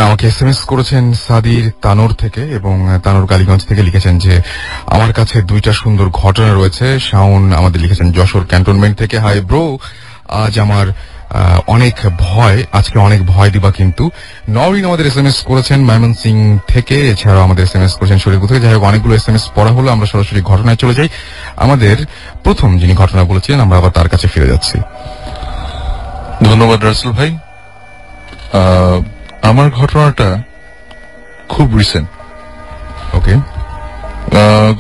আমাকে এসএমএস করেছেন সাদির তানোর থেকে, এবং তানোর কালীগঞ্জ থেকে লিখেছেন যে আমার কাছে দুইটা সুন্দর ঘটনা রয়েছে। শাওন আমাদের লিখেছেন যশোর ক্যান্টনমেন্ট থেকে, হাই ব্রো, আজ আমার অনেক ভয়, আজকে অনেক ভয় দিবা কিন্তু। নওরিন আমাদের এসএমএস করেছেন ময়মনসিং থেকে, এছাড়াও আমাদের এসএমএস করেছেন শরীরপুর থেকে। যাই হোক, অনেকগুলো এসএমএস পড়া হলো, আমরা সরাসরি ঘটনায় চলে যাই। আমাদের প্রথম যিনি ঘটনা বলেছিলেন, আমরা আবার তার কাছে ফিরে যাচ্ছি। ধন্যবাদ রাসেল ভাই। আমার ঘটনাটা খুব রিসেন্ট। ওকে।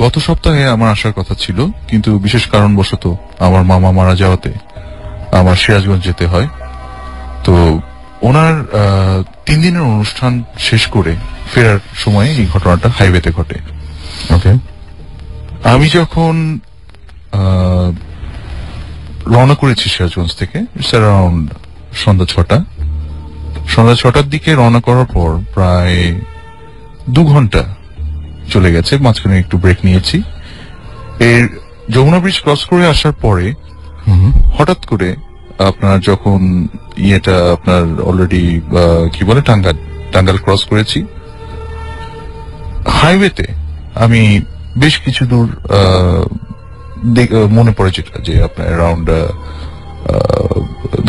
গত সপ্তাহে আমার আসার কথা ছিল, কিন্তু বিশেষ কারণবশত আমার মামা মারা যাওয়াতে আমার সিরাজগঞ্জ যেতে হয়। তো ওনার 3 দিনের অনুষ্ঠান শেষ করে ফেরার সময় এই ঘটনাটা হাইওয়েতে ঘটে। ওকে। আমি যখন রওনা করেছি সিরাজগঞ্জ থেকে, অ্যারাউন্ড সন্ধ্যা 6টার দিকে রওনা করার পর প্রায় 2 ঘন্টা চলে গেছে, মাঝখানে একটু ব্রেক নিয়েছি। এর যমুনা ব্রিজ ক্রস করে আসার পরে হঠাৎ করে আপনার যখন আপনার অলরেডি কি বলে টাঙ্গাইল ক্রস করেছি, হাইওয়েতে আমি বেশ কিছু দূর মনে পড়ে যেটা যে আপনার অ্যারাউন্ড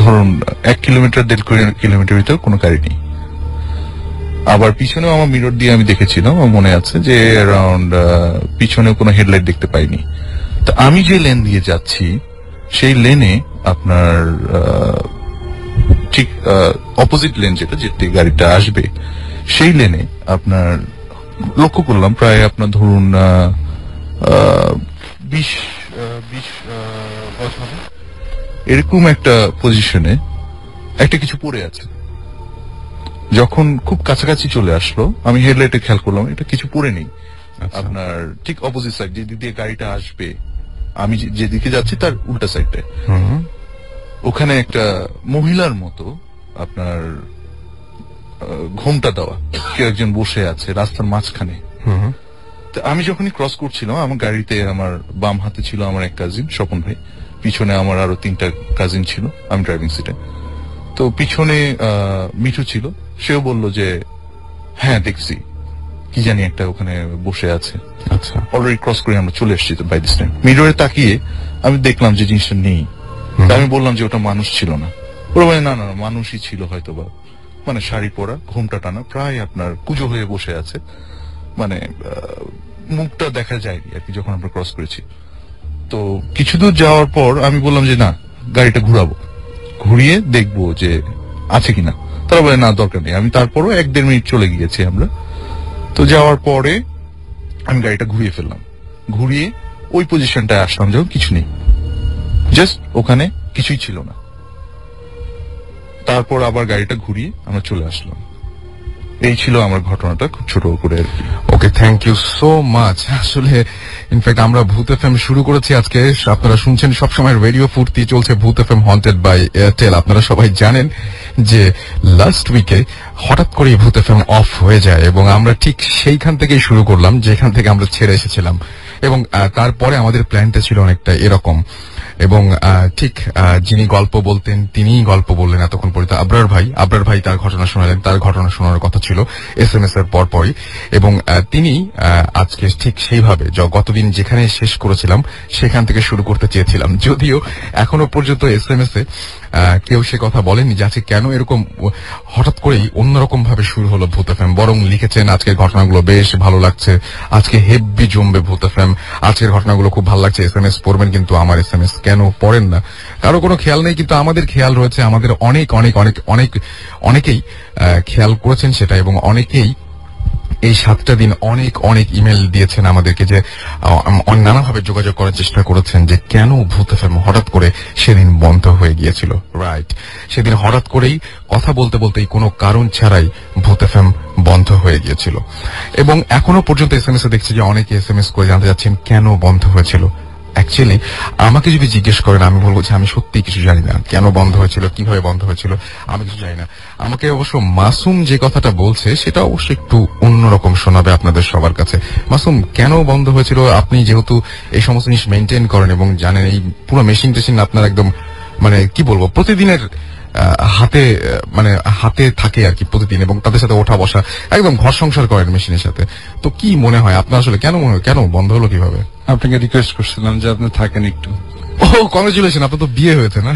ধরুন 1 কিলোমিটার 1.5 কিলোমিটার ভিতরে কোনো গাড়ি নেই। আবার পিছনেও আমার মিরর দিয়ে আমি দেখেছিলাম, আমার মনে আছে যে অ্যারাউন্ড পিছনেও কোনো হেডলাইট দেখতে পাইনি। তো আমি যে লেন দিয়ে যাচ্ছি সেই লেনে আপনার ঠিক অপোজিট লেন যেতে গাড়িটা আসবে, সেই লেনে আপনার লক্ষ্য করলাম প্রায় আপনার ধরুন 20 এরকম একটা পজিশনে একটা কিছু পড়ে আছে। যখন খুব কাছাকাছি চলে আসলো, আমি হেডলাইটে খেয়াল করলাম এটা কিছু পড়ে নেই। আপনার ঠিক অপোজিট সাইড, যেদিক দিয়ে গাড়িটা আসবে, আমি যেদিকে যাচ্ছি তার উল্টা সাইডে ওখানে একটা মহিলার মতো আপনার ঘোমটা দেওয়া কেউ একজন বসে আছে রাস্তার মাঝখানে। আমি যখনই ক্রস করছিলাম, আমার গাড়িতে আমার বাম হাতে ছিল আমার এক কাজিন স্বপন ভাই, পিছনে আমার আরো 3টা কাজিন ছিল, আমি ড্রাইভিং সিটে। তো পিছনে মিঠু ছিল, সেও বলল যে হ্যাঁ দেখছি কি জানি একটা ওখানে বসে আছে। আচ্ছা, অলরেডি ক্রস করে আমরা চলে এসেছি বাই দিস টাইম। মিররে তাকিয়ে আমি দেখলাম যে জিনিসটা নেই। আমি বললাম যে ওটা মানুষ ছিল না। ওরা বলে না না মানুষই ছিল হয়তো বা, মানে শাড়ি পরা, ঘোমটা টানা, প্রায় আপনার কুজো হয়ে বসে আছে, মানে মুখটা দেখা যায়নি আর কি যখন আমরা ক্রস করেছি। তো কিছু দূর যাওয়ার পর আমি বললাম যে না, গাড়িটা ঘুরাবো, ঘুরিয়ে দেখবো যে আছে কিনা। তারা বলে না দরকার নেই। আমি তারপরও 1-1.5 মিনিট চলে গিয়েছি আমরা। তো যাওয়ার পরে আমি গাড়িটা ঘুরিয়ে ফেললাম, ঘুরিয়ে ওই পজিশনটায় আসলাম যখন কিছু নেই, জাস্ট ওখানে কিছুই ছিল না। তারপর আবার গাড়িটা ঘুরিয়ে আমরা চলে আসলাম। এই ছিল আমার ঘটনাটা, খুব ছোট করে আর কি। ওকে, থ্যাংক ইউ সো মাচ। আসলে ইনফ্যাক্ট আমরা ভূত এফএম শুরু করেছি আজকে, আপনারা শুনছেন সবসময় রেডিও ফুর্তি, চলছে ভূত এফএম হন্টেড বাই এয়ারটেল। আপনারা সবাই জানেন যে লাস্ট উইকে হঠাৎ করে ভূত এফএম অফ হয়ে যায়, এবং আমরা ঠিক সেইখান থেকেই শুরু করলাম যেখান থেকে আমরা ছেড়ে এসেছিলাম। এবং তারপরে আমাদের প্ল্যানটা ছিল অনেকটা এরকম, এবং ঠিক যিনি গল্প বলতেন তিনিই গল্প বললেন এতক্ষণ পর্যন্ত, আবরার ভাই তার ঘটনা শোনালেন। তার ঘটনা শোনার কথা ছিল এসএমএস এর পরপরই, এবং তিনি আজকে ঠিক সেইভাবে গতদিন যেখানে শেষ করেছিলাম সেখান থেকে শুরু করতে চেয়েছিলাম, যদিও এখনো পর্যন্ত এসএমএস এ কেউ সে কথা বলেনি যে আজকে কেন এরকম হঠাৎ করেই অন্যরকম ভাবে শুরু হলো ভূত এফএম। বরং লিখেছেন আজকের ঘটনাগুলো বেশ ভালো লাগছে, আজকে হেভি জমবে ভূত এফএম, আজকের ঘটনাগুলো খুব ভালো লাগছে। এসএমএস পড়বেন, কিন্তু আমার এসএমএস কেন পড়েন না? কারো কোনো খেয়াল নেই, কিন্তু আমাদের খেয়াল রয়েছে। আমাদের অনেকেই খেয়াল করেছেন সেটা, এবং অনেকেই এই 7টা দিন অনেক ইমেল দিয়েছেন আমাদেরকে, যে নানাভাবে যোগাযোগ করার চেষ্টা করেছেন যে কেন ভূত এফএম হঠাৎ করে সেদিন বন্ধ হয়ে গিয়েছিল। রাইট, সেদিন হঠাৎ করেই কথা বলতে বলতেই কোনো কারণ ছাড়াই ভূত এফএম বন্ধ হয়ে গিয়েছিল। এবং এখনো পর্যন্ত এসএমএস এ দেখছি যে অনেকে এসএমএস করে জানতে যাচ্ছেন কেন বন্ধ হয়েছিল। অ্যাকচুয়ালি আমাকে যদি জিজ্ঞেস করেন, আমি বলবো যে আমি সত্যি কিছু জানি না, কেন বন্ধ হয়েছিল, কিভাবে বন্ধ হয়েছিল, আমি কিছু জানি না। আমাকে অবশ্য মাসুম যে কথাটা বলছে সেটা অবশ্য একটু অন্যরকম শোনাবে আপনাদের সবার কাছে। মাসুম, কেন বন্ধ হয়েছিল? আপনি যেহেতু এই সমস্ত জিনিস মেনটেন করেন এবং জানেন, এই পুরো মেশিন টেশিন আপনার একদম মানে কি বলবো প্রতিদিনের হাতে মানে হাতে থাকে আর কি প্রতিদিন, এবং তাদের সাথে ওঠা বসা, একদম ঘর সংসার করেন মেশিনের সাথে। তো কি মনে হয় আপনার আসলে কেন মনে হয়, কেন বন্ধ হলো কিভাবে? আপনাকে রিকোয়েস্ট করছিলাম যে আপনি থাকেন একটু। ও কংগ্রেচুলেশন, আপনার তো বিয়ে হয়েছে না?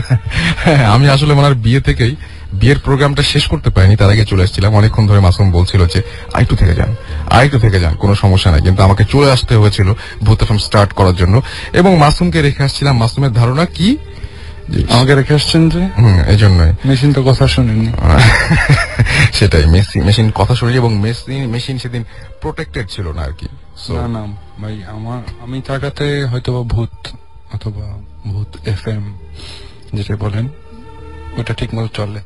আমি আসলে ওনার বিয়ে থেকেই বিয়ের প্রোগ্রামটা শেষ করতে পারিনি, তার আগে চলে এসেছিলাম। অনেকক্ষণ ধরে মাসুম বলছিল যে আরেকটু থেকে যান, কোনো সমস্যা নাই, কিন্তু আমাকে চলে আসতে হয়েছিল ভূত এফএম স্টার্ট করার জন্য, এবং মাসুমকে রেখে আসছিলাম। মাসুমের ধারণা কি আমাকে রেখে আসছেন যে? এই জন্যই মেশিন তো কথা শুনেনি। সেটাই, মেশিন কথা শুনেনি, এবং মেশিন সেদিন প্রোটেক্টেড ছিল না আর কি। না না ভাই, আমি থাকাতে হয়তোবা ভূত অথবা ভূত এফএম যেটা বলেন ওটা ঠিক মতো চলে।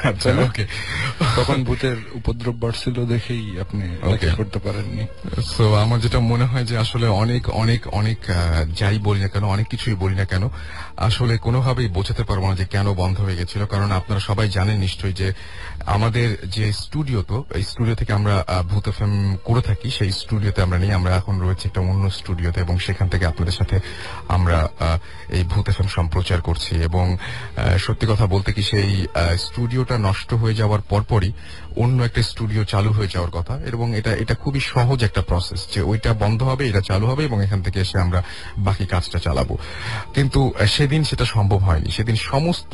আচ্ছা, ওকে। তখন ভূতের উপদ্রব বাড়ছিল দেখেই আপনি করতে পারেননি। সো আমার যেটা মনে হয় যে আসলে অনেক অনেক অনেক যাই বলি না কেন, অনেক কিছুই বলি না কেন, আসলে কোনোভাবেই বোঝাতে পারবো না যে কেন বন্ধ হয়ে গেছিল। কারণ আপনারা সবাই জানেন নিশ্চয়ই যে আমাদের যে স্টুডিও, তো এই স্টুডিও থেকে আমরা ভূত এফএম করে থাকি, সেই স্টুডিওতে আমরা নেই, আমরা এখন রয়েছে একটা অন্য স্টুডিওতে, এবং সেখান থেকে আপনাদের সাথে আমরা এই ভূত এফএম সম্প্রচার করছি। এবং সত্যি কথা বলতে কি, সেই স্টুডিওটা নষ্ট হয়ে যাওয়ার পরপরই অন্য একটা স্টুডিও চালু হয়ে যাওয়ার কথা, এবং এটা খুবই সহজ একটা প্রসেস যে ওইটা বন্ধ হবে, এটা চালু হবে, এবং এখান থেকে এসে আমরা বাকি কাজটা চালাবো। কিন্তু সেদিন সেটা সম্ভব হয়নি। সেদিন সমস্ত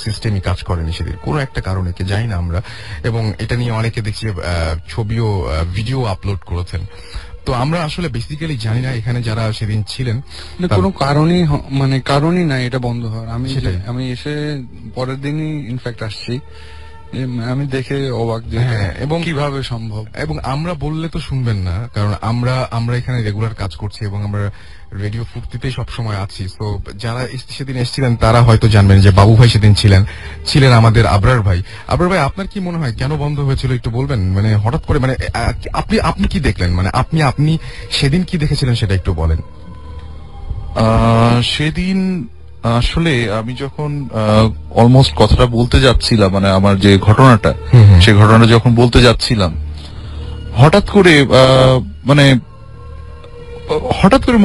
সিস্টেমই কাজ করেনি সেদিন, কোনো একটা কারণে, কে জানি না আমরা। এবং এটা নিয়ে অনেকে দেখছি ছবিও ভিডিও আপলোড করেছেন। তো আমরা আসলে বেসিক্যালি জানি না এখানে যারা সেদিন ছিলেন কোনো কারণই নাই এটা বন্ধ হওয়ার। আমি এসে পরের দিনই ইনফ্যাক্ট আসছি, আমি দেখে অবাক যে এবং কিভাবে সম্ভব। এবং আমরা বললে তো শুনবেন না, কারণ আমরা এখানে রেগুলার কাজ করছি, এবং আমরা রেডিও ফুর্তিতেই সবসময় আছি। তো যারা সেদিন এসেছিলেন তারা হয়তো জানবেন যে বাবু ভাই সেদিন ছিলেন আমাদের আবরার ভাই। আপনার কি মনে হয় কেন বন্ধ হয়েছিল একটু বলবেন? মানে হঠাৎ করে, মানে আপনি কি দেখলেন, মানে আপনি সেদিন কি দেখেছিলেন সেটা একটু বলেন। সেদিন আসলে আমি যখন অলমোস্ট কথাটা বলতে যাচ্ছিলাম, মানে আমার যে ঘটনাটা, সেই ঘটনাটা যখন বলতে যাচ্ছিলাম, হঠাৎ করে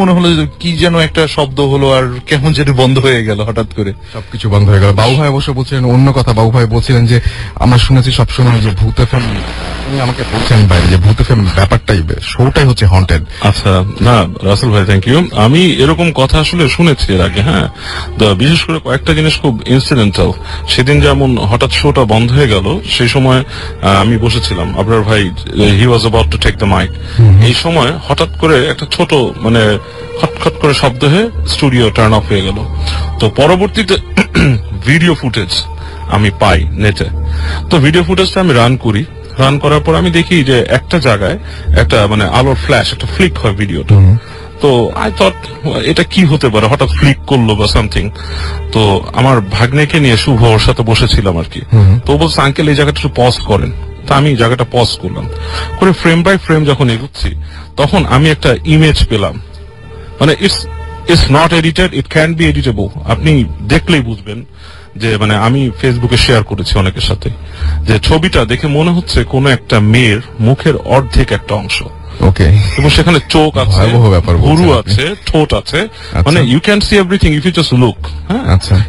মনে হলো কি যেন একটা শব্দ হলো, আর কেমন যেন বন্ধ হয়ে গেল, হঠাৎ করে সবকিছু বন্ধ হয়ে গেল। বাবু ভাই অবশ্য বলছিলেন অন্য কথা। বাবু ভাই বলছিলেন যে আমরা শুনেছি সবসময় যে ভূত এফএম, উনি আমাকে বলছেন বাইরে যে ভূত এফএম ব্যাপারটাই, শোটাই হচ্ছে হন্টেড। আচ্ছা, না রাসেল ভাই, থ্যাংক ইউ। আমি এরকম কথা আসলে শুনেছি এর আগে। হ্যাঁ, বিশেষ করে কয়েকটা জিনিস খুব ইনসিডেন্টাল। সেদিন যেমন হঠাৎ শোটা বন্ধ হয়ে গেল, সেই সময় আমি বসেছিলাম, আবরার ভাই he was about to take the mic. এই সময় হঠাৎ করে একটা ছোট মানে খটখট করে শব্দ হয়ে স্টুডিও টার্ন অফ হয়ে গেল। তো পরবর্তীতে ভিডিও ফুটেজ আমি পাই নেটে। তো ভিডিও ফুটেজটা আমি রান করার পর আমি দেখি যে একটা জায়গায় একটা মানে আলোর ফ্ল্যাশ, একটা ফ্লিক হয় ভিডিওটা। তো আই থট এটা কি হতে পারে, হঠাৎ ফ্লিক করলো বা সামথিং। তো আমার ভাগ্নেকে নিয়ে শুভ ওর সাথে বসেছিলাম আর কি। তো বলছে আঙ্কেল এই জায়গাটা একটু পজ করেন। তা আমি জায়গাটা পজ করলাম, করে ফ্রেম বাই ফ্রেম যখন এগোচ্ছি, তখন আমি একটা ইমেজ পেলাম। মানে it's not edited, it can be editable. আপনি দেখলেই বুঝবেন যে মানে আমি ফেসবুকে শেয়ার করেছি অনেকের সাথে, যে ছবিটা দেখে মনে হচ্ছে কোন একটা মেয়ের মুখের অর্ধেক একটা অংশ, ওকে, এবং সেখানে চোখ আছে, ভুরু আছে, ঠোঁট আছে, মানে you can see everything if you just look. হ্যাঁ,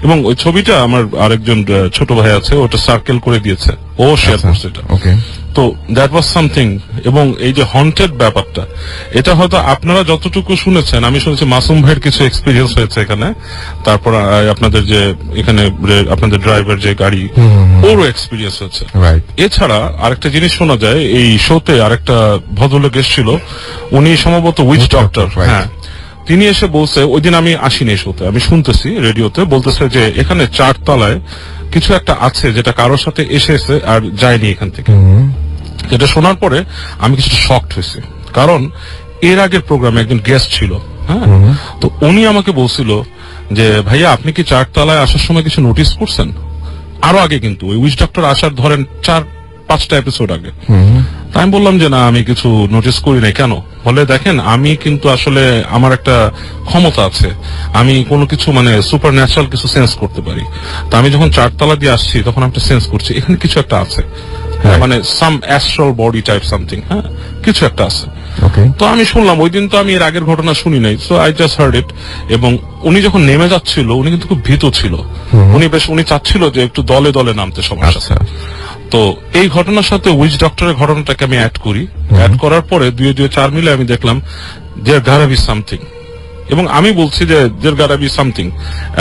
এবং ওই ছবিটা আমার আরেকজন ছোট ভাই আছে, ওটা সার্কেল করে দিয়েছে, ও শেয়ার করছে এটা। ওকে, তো দ্যাট ওয়াজ সামথিং। এবং এই যে হন্টেড ব্যাপারটা, এটা হয়তো আপনারা যতটুকু শুনেছেন, আমি শুনেছি মাসুম ভাইয়ের কিছু এক্সপিরিয়েন্স হয়েছে এখানে, তারপর আপনাদের যে এখানে আপনাদের ড্রাইভার যে গাড়ি, ওরও এক্সপিরিয়েন্স হয়েছে। এছাড়া আরেকটা জিনিস শোনা যায়, এই শোতে আরেকটা ভদ্রলোক এসেছিল, উনি সম্ভবত উইচ ডক্টর। হ্যাঁ, তিনি এসে বলছে, ওই দিন আমি আসিনি শোতে, আমি শুনতেছি রেডিওতে, বলতেছে যে এখানে 4 তলায় কিছু একটা আছে যেটা কারোর সাথে এসেছে আর যায়নি এখান থেকে। যেটা শোনার পরে আমি কিছুটা শকড হয়েছি, কারণ এর আগের প্রোগ্রামে একজন গেস্ট ছিল। হ্যাঁ, তো উনি আমাকে বলছিল যে ভাইয়া আপনি কি 4 তলায় আসার সময় কিছু নোটিস করছেন? আরো আগে, কিন্তু ওই উইচ ডক্টর আসার ধরেন 4-5টা এপিসোড আগে। তাই আমি বললাম যে না, আমি কিছু নোটিস করি নাই। কেন? বলে দেখেন, আমি কিন্তু আসলে আমার একটা ক্ষমতা আছে, আমি কোনো কিছু মানে সুপার ন্যাচারাল কিছু সেন্স করতে পারি। তা আমি যখন 4 তলা দিয়ে আসছি, তখন আমি সেন্স করছি এখানে কিছু একটা আছে। মানে সাম অ্যাস্ট্রাল বডি টাইপ সামথিং, হ্যাঁ কিছু একটা আছে। ওকে, তো আমি শুনলাম, ওই দিন তো আমি এর আগের ঘটনা শুনি নাই, so I just hard it. এবং উনি যখন নেমে যাচ্ছিল উনি কিন্তু খুব ভীত ছিল, উনি চাচ্ছিল যে একটু দলে দলে নামতে সবার সাথে। তো এই ঘটনার সাথে উইচ ডক্টরের ঘটনাটাকে আমি অ্যাড করি, অ্যাড করার পরে 2-4 মিলে আমি দেখলাম দেয়ার গাটা বি সামথিং। এবং আমি বলছি যে দেয়ার গাটা বি সামথিং।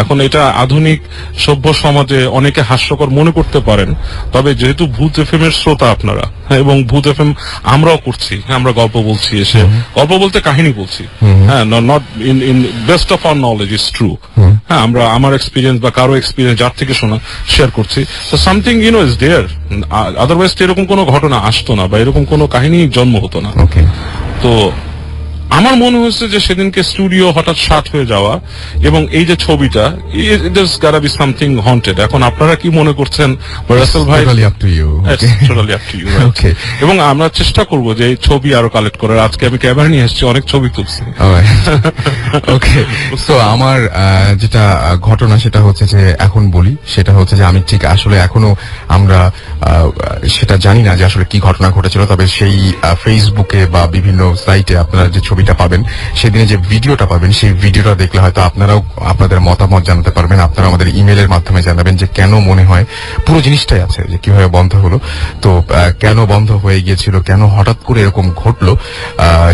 এখন এটা আধুনিক সভ্য সমাজে অনেকে হাস্যকর মনে করতে পারেন, তবে যেহেতু ভূত এফএম এর শ্রোতা আপনারা, এবং ভূত এফএম আমরাও করছি, আমরা গল্প বলছি, এসে গল্প বলতে কাহিনী বলছি, হ্যাঁ, not in best of our knowledge is true. হ্যাঁ, আমরা আমার এক্সপিরিয়েন্স বা কারো এক্সপিরিয়েন্স যার থেকে শোনা শেয়ার করছি। তো সামথিং ইজ দেয়ার, আদারওয়াইজ এরকম কোনো ঘটনা আসতো না বা এরকম কোনো কাহিনী জন্ম হতো না। তো আমার মনে হয়েছে যে সেদিনকে স্টুডিও হঠাৎ শাট হয়ে যাওয়া এবং এই যে ছবিটা, it is gotta be something haunted. এখন আপনারা কি মনে করছেন রাসেল ভাই? Totally up to you. এবং আমরা চেষ্টা করব যে এই ছবি আরো কালেক্ট করার। আজকে আমি ক্যামেরা নিয়ে এসেছি, অনেক ছবি তুলছি। ওকে, তো আমার যেটা ঘটনা সেটা হচ্ছে যে, এখন বলি সেটা হচ্ছে যে আমি ঠিক আসলে এখনো আমরা সেটা জানি না যে আসলে কি ঘটনা ঘটেছিল, তবে সেই ফেসবুকে বা বিভিন্ন সাইটে আপনারা যে ছবিটা পাবেন, সেদিনে যে ভিডিওটা পাবেন, সেই ভিডিওটা দেখলে হয়তো আপনারাও আপনাদের মতামত জানাতে পারবেন। আপনারা আমাদের ইমেলের মাধ্যমে জানাবেন যে কেন মনে হয়, পুরো জিনিসটাই আছে যে কিভাবে বন্ধ হলো, তো কেন বন্ধ হয়ে গিয়েছিল, কেন হঠাৎ করে এরকম ঘটলো,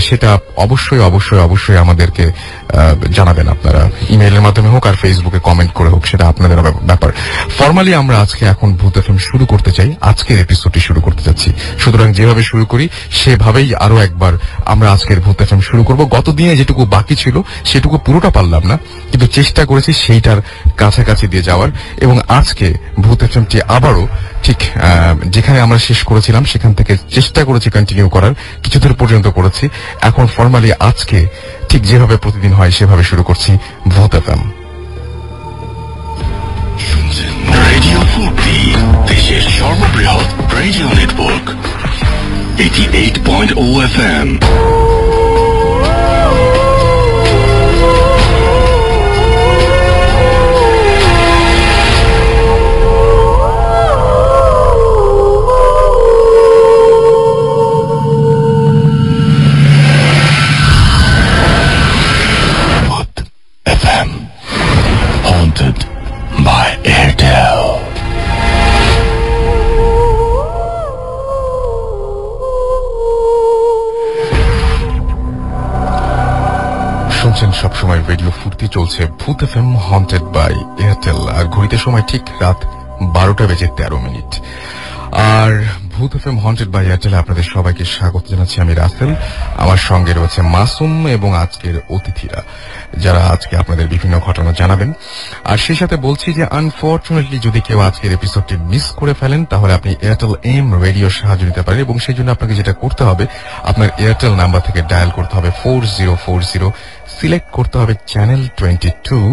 সেটা অবশ্যই অবশ্যই অবশ্যই আমাদেরকে জানাবেন। আপনারা ইমেলের মাধ্যমে হোক আর ফেসবুকে কমেন্ট করে হোক, সেটা আপনাদের ব্যাপার। ফর্মালি আমরা আজকে এখন ভূত এফএম শুরু করতে চাই, আজকের এপিসোডটি শুরু করতে যাচ্ছি। সুতরাং যেভাবে শুরু করি সেভাবেই আরো একবার আমরা আজকের ভূত এফএম শুরু করব। গত দিনে যেটুকু বাকি ছিল সেটুকু পুরোটা পারলাম না, কিন্তু চেষ্টা করেছি সেইটার কাছাকাছি দিয়ে যাওয়ার। এবং আজকে ভূত এফএমটি আবারও ঠিক যেখানে আমরা শেষ করেছিলাম সেখান থেকে চেষ্টা করেছি কন্টিনিউ করার, কিছুদূর পর্যন্ত করেছি। এখন ফর্মালি আজকে ঠিক যেভাবে প্রতিদিন হয় সেভাবে শুরু করছি ভূত এফএম। রেডিও ফুর্তি, দেশের সর্ববৃহৎ radio network 88.0 FM। FM, haunted by Airtel. শুনছেন সবসময় রেডিও ফুর্তি, চলছে ভূত এফএম হন্টেড বাই এয়ারটেল। আর ঘড়িতে সময় ঠিক রাত 12:13। আর ভূত এফএম হন্টেড বাই এয়ারটেল আপনাদের সবাইকে স্বাগত জানাচ্ছি। আমি রাসেল, আমার সঙ্গে রয়েছে মাসুম এবং আজকের অতিথিরা, যারা আজকে আপনাদের বিভিন্ন ঘটনা জানাবেন। আর সেই সাথে বলছি যে আনফরচুনেটলি যদি কেউ আজকের এপিসোডটি মিস করে ফেলেন, তাহলে আপনি এয়ারটেল এম রেডিওর সাহায্য নিতে পারেন। এবং সেই জন্য আপনাকে যেটা করতে হবে, আপনার এয়ারটেল নাম্বার থেকে ডায়াল করতে হবে 4040, সিলেক্ট করতে হবে চ্যানেল 22।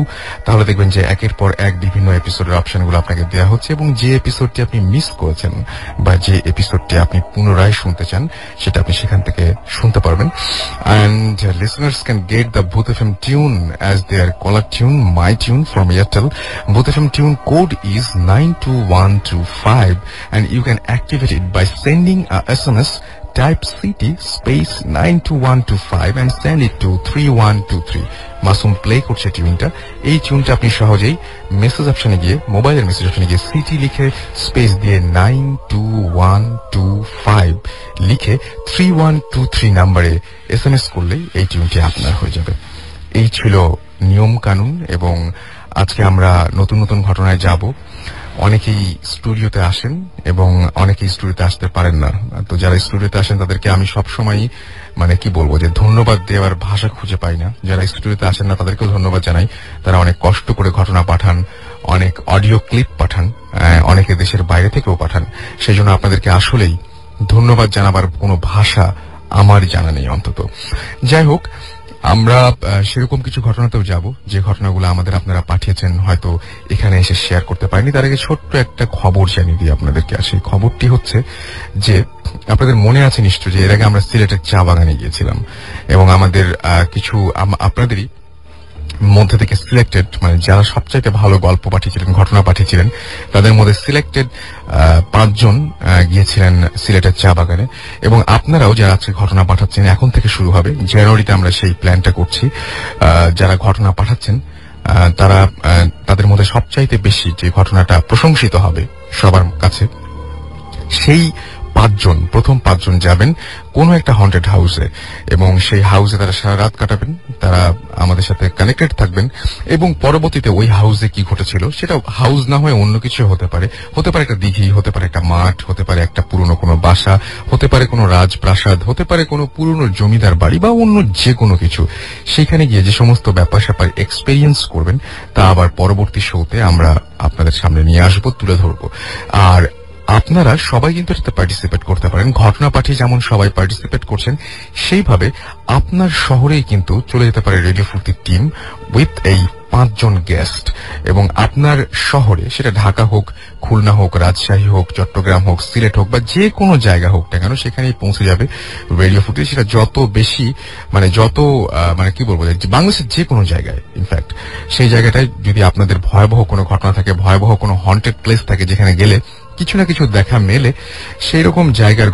তাহলে দেখবেন যে একের পর এক বিভিন্ন এপিসোডের অপশনগুলো আপনাকে দেওয়া হচ্ছে, এবং যে এপিসোডটি আপনি মিস করেছেন বা যে এপিসোডটি আপনি পুনরায় শুনতে চান, সেটা আপনি সেখান থেকে শুনতে পারবেন। And listeners can get the Booth FM tune as their caller tune, my tune from Airtel. Booth FM tune code is 92125, and you can activate it by sending a SMS. Type CT space 92125 and send it to 3123. Masum play করছে টিউনটা। এই টিউনটা আপনি সহজেই message অপশনে গিয়ে, মোবাইলের message অপশনে গিয়ে city লিখে স্পেস দিয়ে 92125 লিখে 3123 নাম্বারে SMS করলেই এই টিউনটি আপনার হয়ে যাবে। এই ছিল নিয়ম কানুন। এবং আজকে আমরা নতুন নতুন ঘটনায় যাব। অনেকেই স্টুডিওতে আসেন এবং অনেকেই স্টুডিওতে আসতে পারেন না। তো যারা স্টুডিওতে আসেন তাদেরকে আমি সবসময় মানে কি বলবো, যে ধন্যবাদ দেওয়ার ভাষা খুঁজে পাই না। যারা স্টুডিওতে আসেন না তাদেরকেও ধন্যবাদ জানাই। তারা অনেক কষ্ট করে ঘটনা পাঠান, অনেক অডিও ক্লিপ পাঠান, অনেকে দেশের বাইরে থেকেও পাঠান। সেই জন্য আপনাদেরকে আসলেই ধন্যবাদ জানাবার কোনো ভাষা আমার জানা নেই অন্তত। যাই হোক, আমরা সেরকম কিছু ঘটনাতেও যাব যে ঘটনাগুলো আমাদের আপনারা পাঠিয়েছেন, হয়তো এখানে এসে শেয়ার করতে পারেনি। তার আগে ছোট্ট একটা খবর জানিয়ে দিই আপনাদেরকে। সেই খবরটি হচ্ছে যে, আপনাদের মনে আছে নিশ্চয় যে এর আগে আমরা সিলেটের চা বাগানে গিয়েছিলাম এবং আমাদের কিছু আপনাদেরই মধ্যে থেকে সিলেক্টেড, মানে যারা সবচাইতে ভালো গল্প পাঠিয়েছিলেন, ঘটনা পাঠিয়েছিলেন, তাদের মধ্যে সিলেক্টেড 5 জন গিয়েছিলেন সিলেটের চা বাগানে। এবং আপনারাও যারা আজকে ঘটনা পাঠাচ্ছেন, এখন থেকে শুরু হবে, জানুয়ারিতে আমরা সেই প্ল্যানটা করছি। যারা ঘটনা পাঠাচ্ছেন তারা তাদের মধ্যে সবচাইতে বেশি যে ঘটনাটা প্রশংসিত হবে সবার কাছে, সেই 5 জন, প্রথম 5 জন যাবেন কোন একটা হন্টেড হাউসে, এবং সেই হাউসে তারা সারা রাত কাটাবেন, তারা আমাদের সাথে কানেক্টেড থাকবেন, এবং পরবর্তীতে ওই হাউসে কি ঘটেছিল সেটা হাউস না হয়ে অন্য কিছু হতে পারে, হতে পারে একটা দিঘি, হতে পারে একটা মাঠ, হতে পারে একটা পুরনো কোনো বাসা, হতে পারে কোনো রাজপ্রাসাদ, হতে পারে কোনো পুরনো জমিদার বাড়ি, বা অন্য যে কোনো কিছু। সেখানে গিয়ে যে সমস্ত ব্যাপার স্যাপার এক্সপেরিয়েন্স করবেন তা আবার পরবর্তী শোতে আমরা আপনাদের সামনে নিয়ে আসবো, তুলে ধরবো। আর আপনারা সবাই কিন্তু এটাতে পার্টিসিপেট করতে পারেন। ঘটনা পাঠিয়ে যেমন সবাই পার্টিসিপেট করছেন, সেইভাবে আপনার শহরেই কিন্তু চলে যেতে পারে রেডিও ফুর্তির টিম উইথ এই 5 জন গেস্ট, এবং আপনার শহরে, সেটা ঢাকা হোক, খুলনা হোক, রাজশাহী হোক, চট্টগ্রাম হোক, সিলেট হোক, বা যে কোনো জায়গা হোক না কেন, সেখানেই পৌঁছে যাবে রেডিও ফুর্তি। সেটা যত বেশি মানে কি বলবো, বাংলাদেশের যে কোনো জায়গায়, ইনফ্যাক্ট সেই জায়গাটায় যদি আপনাদের ভয়াবহ কোনো ঘটনা থাকে, ভয়াবহ কোনো হন্টেড প্লেস থাকে, যেখানে গেলে কিছু না কিছু দেখা মেলে, সেই রকম জায়গার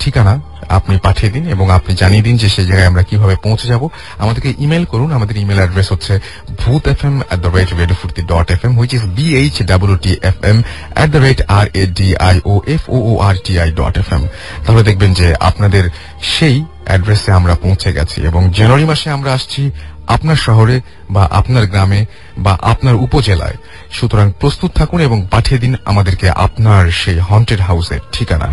ঠিকানা আপনি পাঠিয়ে দিন এবং আপনি জানিয়ে দিন যে সেই জায়গায় আমরা কিভাবে পৌঁছে যাব। আমাদেরকে ইমেল করুন। আমাদের ইমেল অ্যাড্রেস হচ্ছে bhootfm@radiofurti.fm, which is bhootfm@radioforti.fm। তাহলে দেখবেন যে আপনাদের সেই অ্যাড্রেসে আমরা পৌঁছে গেছি, এবং জানুয়ারি মাসে আমরা আসছি আপনার শহরে বা আপনার গ্রামে বা আপনার উপজেলায়। সুতরাং প্রস্তুত থাকুন এবং পাঠিয়ে দিন আমাদেরকে আপনার সেই হন্টেড হাউসের ঠিকানা।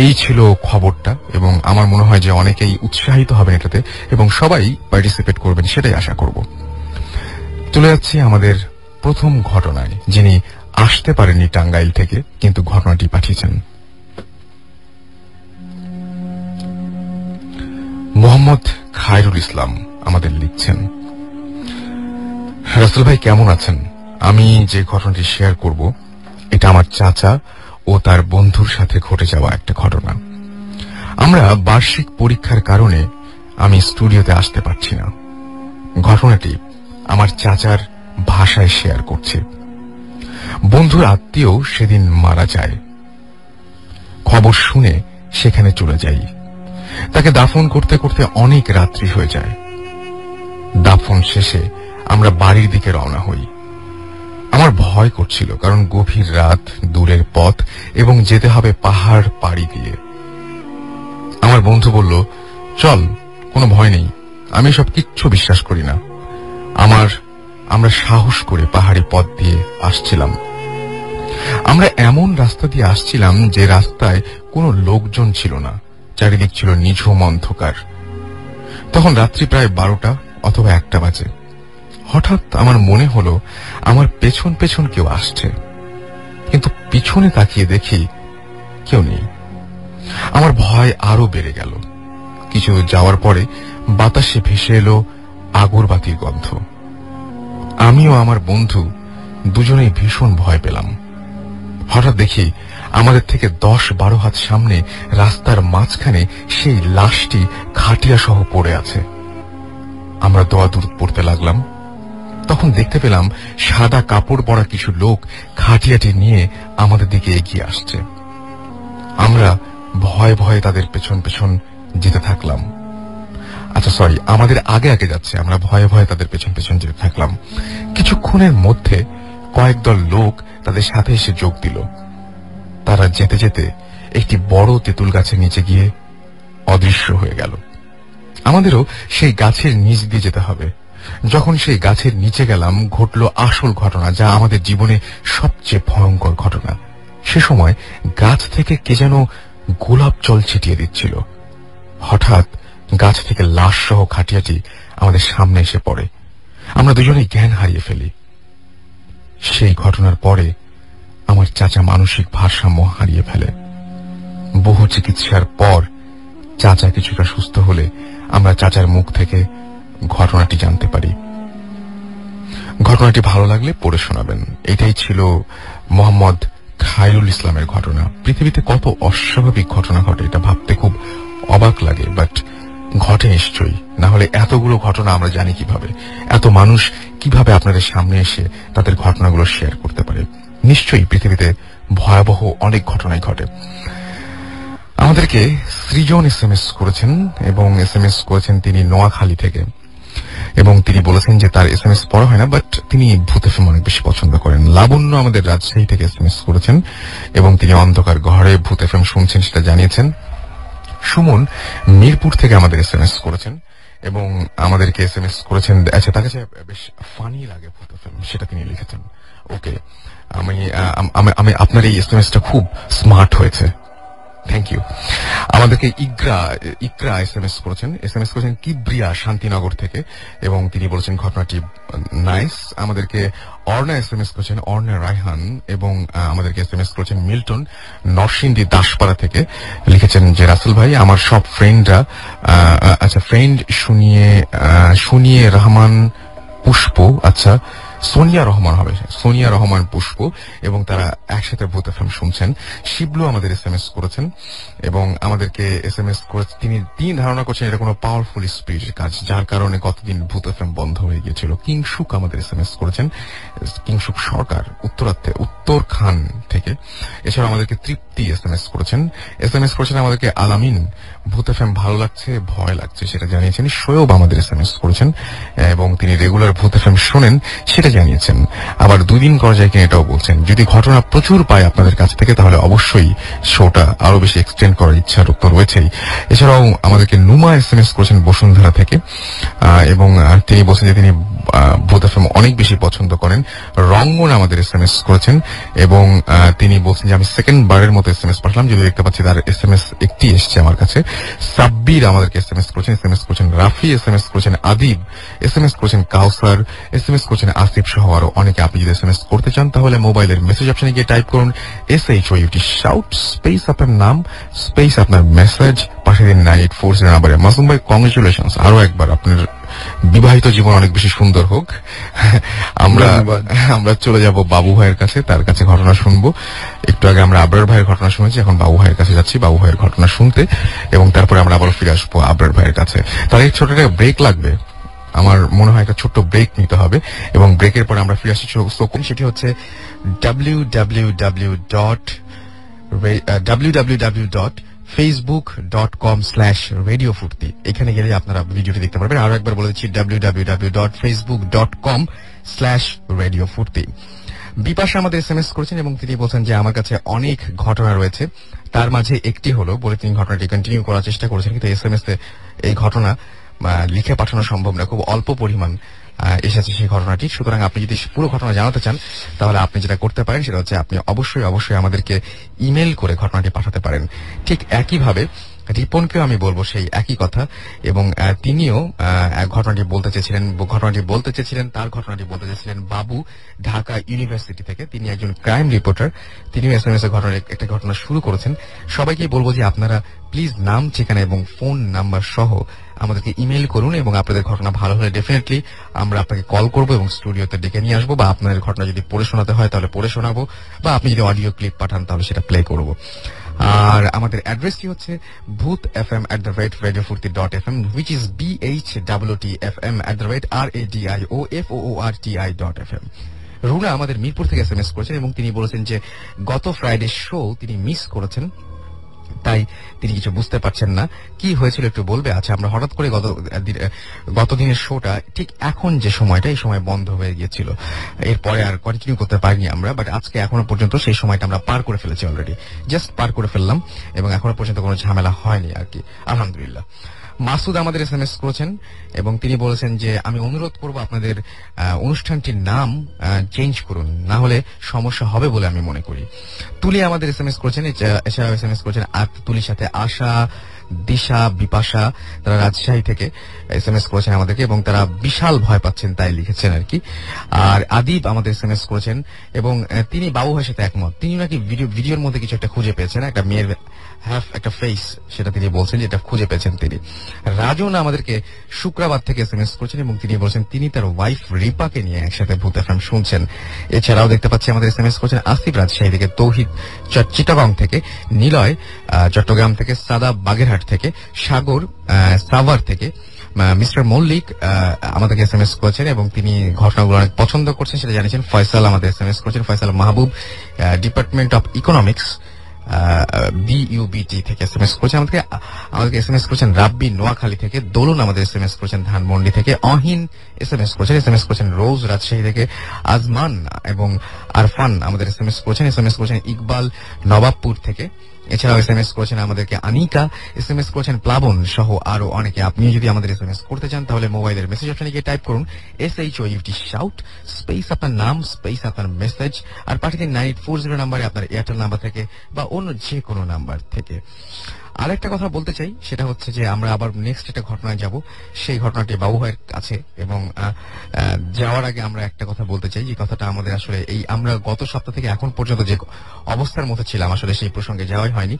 এই ছিল খবরটা, এবং আমার মনে হয় যে অনেকেই উৎসাহিত হবেন এটাতে এবং সবাই পার্টিসিপেট করবেন, সেটাই আশা করব। চলে যাচ্ছি আমাদের প্রথম ঘটনায়, যিনি আসতে পারেননি টাঙ্গাইল থেকে, কিন্তু ঘটনাটি পাঠিয়েছেন। মোহাম্মদ খায়রুল ইসলাম আমাদের লিখছেন, রাসেল ভাই কেমন আছেন? আমি যে ঘটনাটি শেয়ার করব এটা আমার চাচা ও তার বন্ধুর সাথে ঘটে যাওয়া একটা ঘটনা। আমরা বার্ষিক পরীক্ষার কারণে আমি স্টুডিওতে আসতে পারছি না। ঘটনাটি আমার চাচার ভাষায় শেয়ার করছে। বন্ধুর আত্মীয় সেদিন মারা যায়। খবর শুনে সেখানে চলে যাই। তাকে দাফন করতে করতে অনেক রাত্রি হয়ে যায়। দাফন শেষে আমরা বাড়ির দিকে রওনা হই। আমার ভয় করছিল, কারণ গভীর রাত, দূরের পথ এবং যেতে হবে পাহাড় পাড়ি দিয়ে। আমার বন্ধু বলল, চল, কোনো ভয় নেই, আমি সব কিচ্ছু বিশ্বাস করি না। আমরা সাহস করে পাহাড়ি পথ দিয়ে আসছিলাম। আমরা এমন রাস্তা দিয়ে আসছিলাম যে রাস্তায় কোনো লোকজন ছিল না, চারিদিক ছিল নিঝুম অন্ধকার। তখন রাত্রি প্রায় 12টা অথবা 1টা বাজে। হঠাৎ আমার মনে হলো আমার পেছন পেছন কেউ আসছে, কিন্তু পিছনে তাকিয়ে দেখি কেউ নেই। আমার ভয় আরো বেড়ে গেল। কিছু যাওয়ার পরে বাতাসে ভেসে এলো আগরবাতির গন্ধ। আমিও আমার বন্ধু দুজনেই ভীষণ ভয় পেলাম। হঠাৎ দেখি আমাদের থেকে 10-12 হাত সামনে রাস্তার মাঝখানে সেই লাশটি খাটিয়া সহ পড়ে আছে। আমরা দোয়া দূরত পড়তে লাগলাম। তখন দেখতে পেলাম সাদা কাপড় পরা কিছু লোক খাটিয়াটি নিয়ে আমাদের দিকে এগিয়ে আসছে। আমরা ভয়ে ভয়ে তাদের পেছন পেছন যেতে থাকলাম। আমাদের আগে আগে যাচ্ছে, আমরা ভয়ে ভয়ে তাদের পেছন পেছন যেতে থাকলাম। কিছুক্ষণের মধ্যে কয়েক দল লোক তাদের সাথে এসে যোগ দিল। তারা যেতে যেতে একটি বড় তেঁতুল গাছের নিচে গিয়ে অদৃশ্য হয়ে গেল। আমাদেরও সেই গাছের নিচ দিয়ে যেতে হবে। যখন সেই গাছের নিচে গেলাম, ঘটল আসল ঘটনা, যা আমাদের জীবনে সবচেয়ে ভয়ঙ্কর ঘটনা। সে সময় গাছ থেকে কে যেন গোলাপ জল ছিটিয়ে দিচ্ছিল। হঠাৎ গাছ থেকে লাশ সহ খাটিয়াটি আমাদের সামনে এসে পড়ে। আমরা দুজনেই জ্ঞান হারিয়ে ফেলি। সেই ঘটনার পরে আমার চাচা মানসিক ভারসাম্য হারিয়ে ফেলে। বহু চিকিৎসার পর চাচা কিছুটা সুস্থ হলে আমরা চাচার মুখ থেকে ঘটনাটি জানতে পারি। ঘটনাটি ভালো লাগলে পড়ে শোনাবেন। এটাই ছিল মোহাম্মদ খায়রুল ইসলামের ঘটনা। পৃথিবীতে কত অস্বাভাবিক ঘটনা ঘটে এটা ভাবতে খুব অবাক লাগে, বাট ঘটে নিশ্চয়ই, না হলে এতগুলো ঘটনা আমরা জানি কিভাবে, এত মানুষ কিভাবে আপনাদের সামনে এসে তাদের ঘটনাগুলো শেয়ার করতে পারে। নিশ্চয়ই পৃথিবীতে ভয়াবহ অনেক ঘটনাই ঘটে। আমাদেরকে সৃজন SMS করেছেন এবং SMS করেছেন তিনি নোয়াখালী থেকে, এবং তিনি বলেছেন যে তার SMS পড়া হয় না, বাট তিনি ভূত FM অনেক বেশি পছন্দ করেন। লাবণ্য আমাদের রাজশাহী থেকে SMS করেছেন এবং তিনি অন্ধকার ঘরে ভূত FM শুনছেন সেটা জানিয়েছেন। সুমন মিরপুর থেকে আমাদের SMS করেছেন এবং আমাদেরকে SMS করেছেন, আচ্ছা তার কাছে বেশ ফানি লাগে ভূত FM, সেটা তিনি লিখেছেন। ওকে, আমি আপনার এই SMSটা খুব স্মার্ট হয়েছে, থ্যাংক ইউ। আমাদেরকে ইকরা SMS করেছেন কিবরিয়া শান্তিনগর থেকে এবং তিনি বলেছেন ঘটনাটি নাইস। আমাদেরকে অর্ণা SMS করেছেন, অর্ণা রায়হান, এবং আমাদেরকে SMS করেছেন মিল্টন নরসিংদী দাসপাড়া থেকে, লিখেছেন যে রাসেল ভাই আমার সব ফ্রেন্ডরা ফ্রেন্ড শুনিয়ে রহমান পুষ্প, আচ্ছা সোনিয়া রহমান হবে, সোনিয়া রহমান পুষ্প, এবং তারা একসাথে ভূত FM শুনছেন। শিবলু আমাদের SMS করেছেন এবং আমাদেরকে SMS করে তিনি ধারণা করছেন এটা কোনো পাওয়ারফুল স্পিরিটের কাজ, যার কারণে কতদিন ভূত FM বন্ধ হয়ে গিয়েছিল। কিংসুক আমাদের SMS করেছেন, কিংসুক সরকার উত্তর খান থেকে। এছাড়া আমাদেরকে তৃপ্তি SMS করেছেন আমাদেরকে আলামিন, ভূত FM ভালো লাগছে ভয় লাগছে সেটা জানিয়েছেন। শোয়েব আমাদের SMS করেছেন এবং তিনি রেগুলার ভূত FM শোনেন সেটা জানিয়েছেন। আবার 2 দিন করা যায় কিনা এটাও বলছেন। যদি ঘটনা প্রচুর পায় আপনাদের কাছ থেকে তাহলে অবশ্যই শোটা আরো বেশি এক্সটেন্ড করার ইচ্ছার তো রয়েছেই। এছাড়াও আমাদেরকে নুমা SMS করেছেন বসুন্ধরা থেকে এবং তিনি বলছেন যে তিনি ভূত FM অনেক বেশি পছন্দ করেন। রঙ্গন আমাদের SMS করেছেন এবং তিনি বলছেন যে আমি সেকেন্ড বারের মতো SMS পাঠালাম, যদি দেখতে পাচ্ছি তার SMS একটি এসছে আমার কাছে। সাব্বির আমাদেরকে SMS করেছেন রাফি SMS করেছেন আদিব SMS করেছেন কাউসার SMS করেছেন আসিফ সহ আরো অনেকে। আপনি যদি SMS করতে চান তাহলে মোবাইলের মেসেজ অপশনে গিয়ে টাইপ করুন SHOUT শাউট স্পেস আপনার নাম স্পেস আপনার মেসেজ, পাশে দিন 9840 নাম্বারে। মাসুম ভাই কংগ্রেচুলেশনস, আরো একবার আপনার বিবাহিত জীবন অনেক বেশি সুন্দর হোক। আমরা চলে যাব বাবু ভাইয়ের কাছে, তার কাছে ঘটনা শুনবো। একটু আগে আমরা আবরার ভাইয়ের ঘটনা শুনেছি, এখন বাবু ভাইয়ের কাছে যাচ্ছি বাবু ভাইয়ের ঘটনা শুনতে, এবং তারপরে আমরা আবার ফিরে আসবো আবরার ভাইয়ের কাছে। তার এই ছোট একটা ব্রেক লাগবে, আমার মনে হয় একটা ছোট্ট ব্রেক নিতে হবে, এবং ব্রেকের পরে আমরা ফিরে আসছি। সেটি হচ্ছে www.facebook.com/radiofurti। এখানে গেলে আপনারা ভিডিওটি দেখতে পারবেন। আরো একবার বলে দিচ্ছি www.facebook.com/radiofurti। বিপাশা আমাদের SMS করেছেন এবং তিনি বলছেন যে আমার কাছে অনেক ঘটনা রয়েছে, তার মাঝে একটি হলো বলে তিনি ঘটনাটি কন্টিনিউ করার চেষ্টা করেছেন, কিন্তু SMS এ এই ঘটনা লিখে পাঠানো সম্ভব না, খুব অল্প পরিমাণ এসেছে সেই ঘটনাটি। সুতরাং আপনি যদি পুরো ঘটনা জানাতে চান তাহলে আপনি যেটা করতে পারেন সেটা হচ্ছে আপনি অবশ্যই আমাদেরকে ইমেল করে ঘটনাটি পাঠাতে পারেন। ঠিক একইভাবে রিপনকেও আমি বলবো সেই একই কথা, এবং তিনিও ঘটনাটি বলতে চেয়েছিলেন তার ঘটনাটি বলতে চেয়েছিলেন বাবু ঢাকা ইউনিভার্সিটি থেকে। তিনি একজন ক্রাইম রিপোর্টার, তিনিও SMS এর একটা ঘটনা শুরু করেছেন। সবাইকে বলবো যে আপনারা প্লিজ নাম, ঠিকানা এবং ফোন নাম্বার সহ আমাদেরকে ইমেল করুন, এবং আপনাদের ঘটনা ভালো হলে ডেফিনেটলি আমরা আপনাকে কল করবো এবং স্টুডিওতে ডেকে নিয়ে আসবো, বা আপনাদের ঘটনা যদি পড়ে শোনাতে হয় তাহলে পড়ে শোনাবো, বা আপনি যদি অডিও ক্লিপ পাঠান তাহলে সেটা প্লে করবো। আর আমাদের অ্যাড্রেসটি হচ্ছে bhutfm@radiofurti.fm, which is BHOOTFM@RADIOFOORTI.fm। Runa আমাদের মিরপুর থেকে SMS করেছেন এবং তিনি বলেছেন যে গত ফ্রাইডে শো তিনি মিস করেছেন, তাই তিনি কিছু বুঝতে পারছেন না, কি হয়েছিল একটু বলবে। আচ্ছা, আমরা হঠাৎ করে গত দিনের শোটা ঠিক এখন যে সময়টা, এই সময় বন্ধ হয়ে গিয়েছিল, এরপরে আর কন্টিনিউ করতে পারিনি আমরা, বাট আজকে এখনো পর্যন্ত সেই সময়টা আমরা পার করে ফেলেছি, অলরেডি জাস্ট পার করে ফেললাম, এবং এখনো পর্যন্ত কোনো ঝামেলা হয়নি আর কি, আলহামদুলিল্লাহ। মাসুদ আমাদের SMS করেছেন এবং তিনি বলেছেন যে আমি অনুরোধ করব আপনাদের অনুষ্ঠানটির নাম চেঞ্জ করুন, না হলে সমস্যা হবে বলে আমি মনে করি। তুলি আমাদের SMS করেছেন, এছাড়াও SMS করেছেন তুলির সাথে আশা, দিশা, বিপাশা, তারা রাজশাহী থেকে SMS করেছেন আমাদেরকে, এবং তারা বিশাল ভয় পাচ্ছেন তাই লিখেছেন আর কি। আর আদিব আমাদের SMS করেছেন এবং তিনি বাবু ভাইয়ের সাথে একমত, তিনি নাকি ভিডিওর মধ্যে কিছু একটা খুঁজে পেয়েছেন, একটা মেয়ের একটা ফেস, সেটা তিনি বলছেন যে এটা খুঁজে পেয়েছেন তিনি। রাজন আমাদেরকে শুক্রবার থেকে SMS করেছেন এবং তিনি বলছেন তিনি তার ওয়াইফ রিপাকে নিয়ে একসাথে ভূত FM শুনছেন। এছাড়াও দেখতে পাচ্ছি আমাদের SMS করেছেন আসিফ রাজশাহী থেকে, তৌহিদ চিটাগং থেকে, নিলয় চট্টগ্রাম থেকে, সাদা বাগেরহাট রানাঘাট থেকে, সাগর সাভার থেকে, মিস্টার মল্লিক আমাদেরকে SMS করেছেন এবং তিনি ঘটনাগুলো অনেক পছন্দ করছেন সেটা জানিয়েছেন। ফয়সাল আমাদের SMS করেছেন, ফয়সাল মাহবুব ডিপার্টমেন্ট অফ ইকোনমিক্স BUBT থেকে SMS করেছেন আমাদেরকে SMS করেছেন রাব্বি নোয়াখালী থেকে, দোলন আমাদের SMS করেছেন ধানমন্ডি থেকে, অহিন SMS করেছেন রোজ রাজশাহী থেকে, আজমান এবং আরফান আমাদের SMS করেছেন ইকবাল নবাবপুর থেকে। এছাড়াও SMS করেছেন আমাদেরকে আনিকা, SMS করেছেন প্লাবন সহ আরো অনেকে। আপনি যদি আমাদের SMS করতে চান তাহলে মোবাইলের মেসেজ অপশনে গিয়ে টাইপ করুন SHOUT শাউট স্পেস আপনার নাম স্পেস আপনার মেসেজ আর পাঠিয়ে দিন 9840 নাম্বারে আপনার এয়ারটেল নাম্বার থেকে বা অন্য যে কোনো নাম্বার থেকে। আরেকটা কথা বলতে চাই, সেটা হচ্ছে যে আমরা আবার নেক্সট একটা ঘটনায় যাব, সেই ঘটনাটি বাবু ভাইয়ের কাছে। এবং যাওয়ার আগে আমরা একটা কথা বলতে চাই, যে কথাটা আমাদের আসলে এই আমরা গত সপ্তাহ থেকে এখন পর্যন্ত যে অবস্থার মধ্যে ছিলাম আসলে সেই প্রসঙ্গে যাওয়াই হয়নি।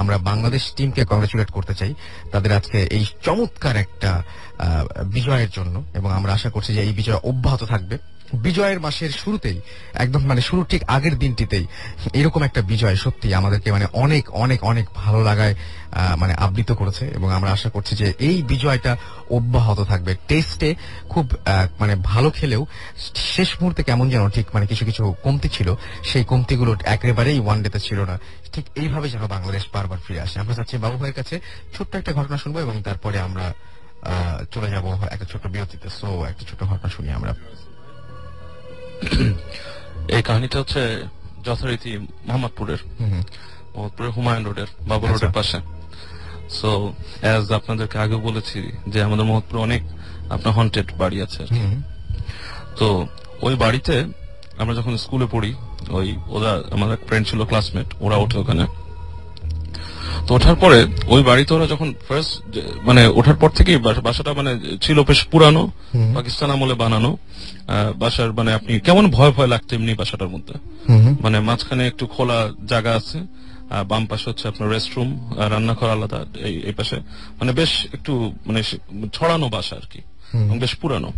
আমরা বাংলাদেশ টিমকে কংগ্রেচুলেট করতে চাই তাদের আজকে এই চমৎকার একটা বিজয়ের জন্য, এবং আমরা আশা করছি যে এই বিজয় অব্যাহত থাকবে। বিজয়ের মাসের শুরুতেই একদম শুরু ঠিক আগের দিনটিতেই এরকম একটা বিজয় সত্যি আমাদেরকে অনেক অনেক অনেক ভালো লাগায় আবৃত করেছে, এবং আমরা আশা করছি যে এই বিজয়টা অব্যাহত থাকবে। টেস্টে খুব ভালো খেলেও শেষ মুহূর্তে কেমন যেন ঠিক কিছু কিছু কমতি ছিল, সেই কমতিগুলো একেবারেই ওয়ান ডেতে ছিল না। ঠিক এইভাবে যেন বাংলাদেশ বারবার ফিরে আসে। আমরা চাচ্ছি বাবু ভাইয়ের কাছে ছোট্ট একটা ঘটনা শুনবো এবং তারপরে আমরা চলে যাব একটা ছোট্ট বিরতিতে। সো একটা ছোট্ট ঘটনা শুনি আমরা। এই কাহিনীটা হচ্ছে যথারীতি মোহাম্মদপুরের হুমায়ুন রোডের বাবু রোডের পাশে। সো অ্যাজ আপনাদেরকে আগে বলেছি যে আমাদের মোহাম্মদপুরে অনেক আপনার হন্টেড বাড়ি আছে। তো ওই বাড়িতে আমরা যখন স্কুলে পড়ি, ওরা আমার এক ফ্রেন্ড ছিল ক্লাসমেট, ওরা ওঠে ওখানে। তো ওঠার পরে ওই বাড়িতে ওরা যখন ফার্স্ট ওঠার পর থেকেই বাসাটা ছিল বেশ পুরানো, পাকিস্তান আমলে বানানো বাসার। আপনি কেমন ভয় ভয় লাগতো এমনি বাসাটার মধ্যে। মাঝখানে একটু খোলা জায়গা আছে, বাম পাশে হচ্ছে আপনার রেস্টরুম, রান্নাঘর আলাদা, এই পাশে বেশ একটু ছড়ানো বাসা আর কি, বেশ পুরানো।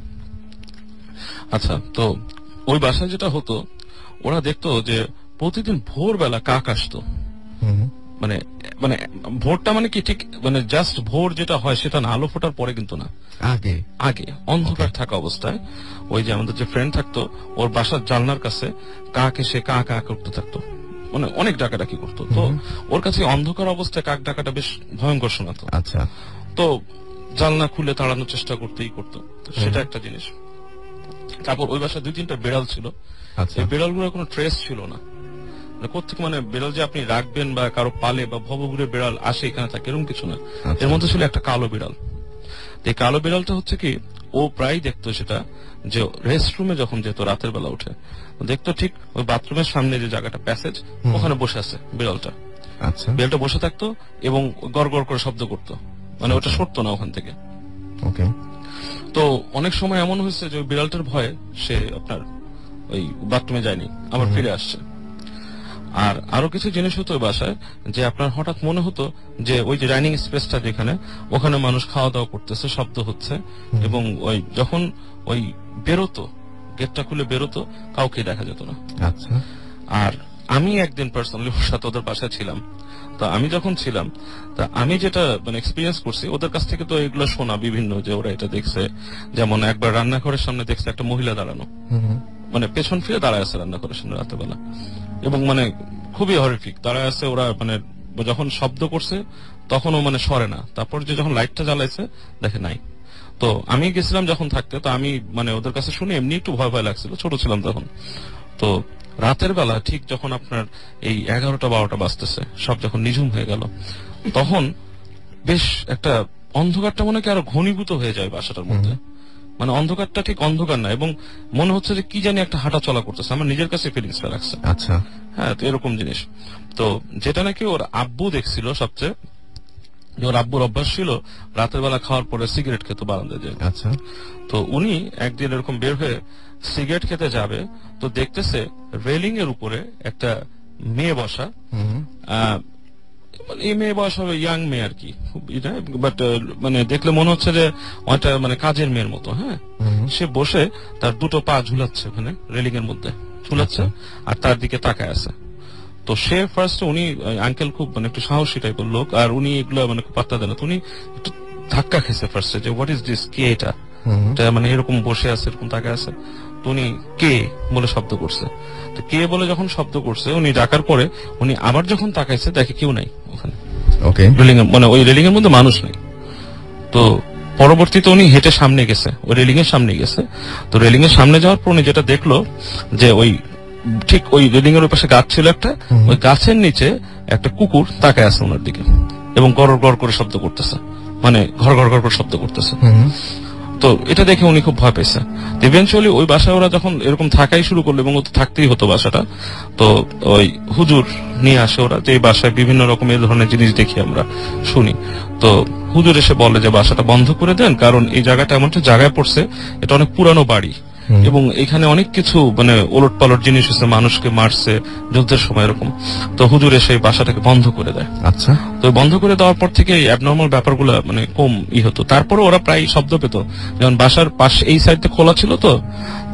আচ্ছা, তো ওই বাসায় যেটা হতো, ওরা দেখতো যে প্রতিদিন ভোরবেলা কাক আসতো। ভোরটা কি ঠিক জাস্ট ভোর যেটা হয় সেটা না, আলো ফোটার পরে কিন্তু না, আগে অন্ধকার থাকা অবস্থায় ওই যে আমাদের যে ফ্রেন্ড থাকতো ওর বাসার জানলার কাছে কাক এসে কা কা করতে থাকতো, অনেক ডাকাডাকি করতো। তো ওর কাছে অন্ধকার অবস্থায় কাক ডাকাটা বেশ ভয়ঙ্কর শোনাতো। আচ্ছা, তো জানলা খুলে তাড়ানোর চেষ্টা করতেই করতো, সেটা একটা জিনিস। তারপর ওই বাসায় 2-3টা বিড়াল ছিল। এই বিড়ালগুলোর কোনো ট্রেস ছিল না, কোথেকে বিড়াল যে আপনি রাখবেন বা কারো পালে বা ভবঘুরে বিড়াল আসে এখানে থাকে এরকম কিছু না। এর মধ্যে ছিল একটা কালো বিড়াল। এই কালো বিড়ালটা হচ্ছে কি, ও প্রায় দেখতো সেটা যে রেস্টরুমে যখন যেত রাতের বেলা উঠে দেখতো ঠিক ওই বাথরুমের সামনে যে জায়গাটা প্যাসেজ, ওখানে বসে আছে বিড়ালটা। আচ্ছা, বিড়ালটা বসে থাকতো এবং গড় গড় করে শব্দ করতো, ওটা সরতো না ওখান থেকে। ওকে, তো অনেক সময় এমন হয়েছে যে ওই বিড়ালটার ভয়ে সে আপনার ওই বাথরুমে যায়নি, আবার ফিরে আসছে। আর আরো কিছু জিনিস হতো ওই বাসায়, যে আপনার হঠাৎ মনে হতো যে ওই যে ডাইনিং স্পেসটা যেখানে, ওখানে মানুষ খাওয়া দাওয়া করতেছে, শব্দ হচ্ছে, এবং ওই যখন ওই বেরোতো, গেটটা খুলে বেরোতো, কাউকে দেখা যেত না। আচ্ছা, আর আমি একদিন পার্সোনালি ওর সাথে ওদের বাসায় ছিলাম। তো আমি যখন ছিলাম, তা আমি যেটা এক্সপিরিয়েন্স করছি ওদের কাছ থেকে, তো এগুলো শোনা বিভিন্ন যে ওরা এটা দেখছে। যেমন একবার রান্নাঘরের সামনে দেখছে একটা মহিলা দাঁড়ানো, পেছন ফিরে দাঁড়ায় আছে রান্নাঘরের সামনে রাতের বেলা, এবং খুবই হরিফিক দাঁড়ায় আছে। ওরা যখন শব্দ করছে তখনও সরে না। তারপর যে যখন লাইটটা জ্বালাইছে দেখে নাই। তো আমি গেছিলাম যখন থাকতে, তো আমি ওদের কাছে শুনে এমনি একটু ভয় ভয় লাগছিল, ছোট ছিলাম তখন। তো রাতের বেলা ঠিক যখন আপনার এই 11টা-12টা বাজতেছে, সব যখন নিঝুম হয়ে গেল, তখন বেশ একটা অন্ধকারটা কি আরো ঘনীভূত হয়ে যায় বাসাটার মধ্যে। অন্ধকারটা ঠিক অন্ধকার না, এবং মনে হচ্ছে যে কি জানি একটা হাঁটা চলা করতেছে, আমার নিজের কাছে ফিলিংসটা লাগছে। আচ্ছা, হ্যাঁ, তো এরকম জিনিস। তো যেটা নাকি ওর আব্বু দেখছিল সবচেয়ে, যে ওর আব্বুর অভ্যাস ছিল রাতের বেলা খাওয়ার পরে সিগারেট খেতে বারান্দায় যায়। আচ্ছা, তো উনি একদিন এরকম বের হয়ে সিগারেট খেতে যাবে, তো দেখতেছে রেলিং এর উপরে একটা মেয়ে বসা। এই মেয়ে বয়স হবে ইয়াং মেয়ে আর কি, বাট দেখলে মনে হচ্ছে যে ওটা কাজের মেয়ের মতো। হ্যাঁ, সে বসে তার দুটো পা ঝুলাচ্ছে ওখানে রেলিং এর মধ্যে ঝুলাচ্ছে, আর তার দিকে তাকায় আছে। তো সে ফার্স্ট উনি আঙ্কেল খুব মানে একটু সাহসী টাইপের লোক, আর উনি এগুলো মানে খুব পাত্তা দেন না। তো উনি একটু ধাক্কা খেয়েছে ফার্স্টে যে হোয়াট ইজ দিস, কে এটা, মানে এরকম বসে আছে, এরকম তাকে আছে। তো উনি কে বলে শব্দ করছে। তো কে বলে যখন শব্দ করছে, উনি ডাকার পরে উনি আবার যখন তাকাইছে দেখে কেউ নাই ওখানে, ওকে, রেলিং মানে ওই রেলিং এর মধ্যে মানুষ নেই। তো পরবর্তীতে উনি হেঁটে সামনে গেছে, ওই রেলিং এর সামনে গেছে। তো রেলিং এর সামনে যাওয়ার পর উনি যেটা দেখলো যে ওই ঠিক ওই রেলিং এর পাশে গাছ ছিল একটা, ওই গাছের নিচে একটা কুকুর তাকায় আছে ওনার দিকে এবং গড় গড় করে শব্দ করতেছে, মানে ঘর ঘর ঘর করে শব্দ করতেছে। তো এটা দেখে উনি খুব ভয় পেয়েছে। ইভেনচুয়ালি ওই বাসায় ওরা যখন এরকম থাকাই শুরু করলো, এবং ও তো থাকতেই হতো বাসাটা, তো ওই হুজুর নিয়ে আসে ওরা, যে এই বাসায় বিভিন্ন রকমের ধরনের জিনিস দেখি আমরা, শুনি। তো হুজুর এসে বলে যে বাসাটা বন্ধ করে দেন, কারণ এই জায়গাটা এমন একটা জায়গায় পড়ছে, এটা অনেক পুরানো বাড়ি এবং এখানে অনেক কিছু মানে ওলট পালট জিনিস হচ্ছে, মানুষকে মারছে যুদ্ধের সময় এরকম। তো হুজুর এসে বাসাটাকে বন্ধ করে দেয়। আচ্ছা, তো বন্ধ করে দেওয়ার পর থেকে অ্যাবনর্মাল ব্যাপারগুলো মানে কম হতো। তারপরে ওরা প্রায় শব্দ পেত, যেমন বাসার পাশে এই সাইডে খোলা ছিল,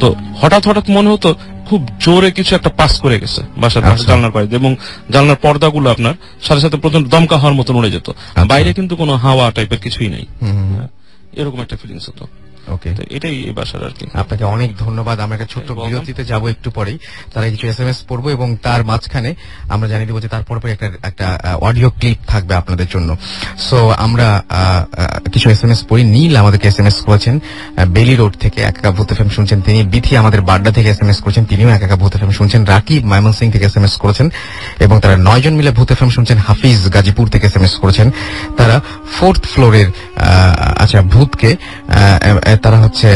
তো হঠাৎ হঠাৎ মনে হতো খুব জোরে কিছু একটা পাস করে গেছে বাসার পাশে জানলার বাইরে, এবং জানলার পর্দাগুলো আপনার সাথে সাথে প্রচন্ড দমকা হওয়ার মতন উড়ে যেত। বাইরে কিন্তু কোনো হাওয়া টাইপের কিছুই নাই, এরকম একটা ফিলিংস হতো। ওকে, এটাই এই বাসার আর কি। আপনাকে অনেক ধন্যবাদ। আমরা একটা ছোট্ট বিরতিতে যাব একটু পরেই, তারা কিছু SMS পড়বো এবং তার মাঝখানে আমরা জানিয়ে দেবো যে তারপর একটা অডিও ক্লিপ থাকবে আপনাদের জন্য। সো আমরা কিছু SMS পড়ি। নীল আমাদেরকে SMS করেছেন বেলি রোড থেকে, একা ভূত FM শুনছেন তিনি। বিথি আমাদের বাড্ডা থেকে SMS করেছেন, তিনিও একা ভূত FM শুনছেন। রাকিব ময়মনসিং থেকে SMS করেছেন এবং তারা 9 জন মিলে ভূত FM শুনছেন। হাফিজ গাজীপুর থেকে SMS করেছেন, তারা 4th ফ্লোরের আচ্ছা ভূতকে তারা হচ্ছে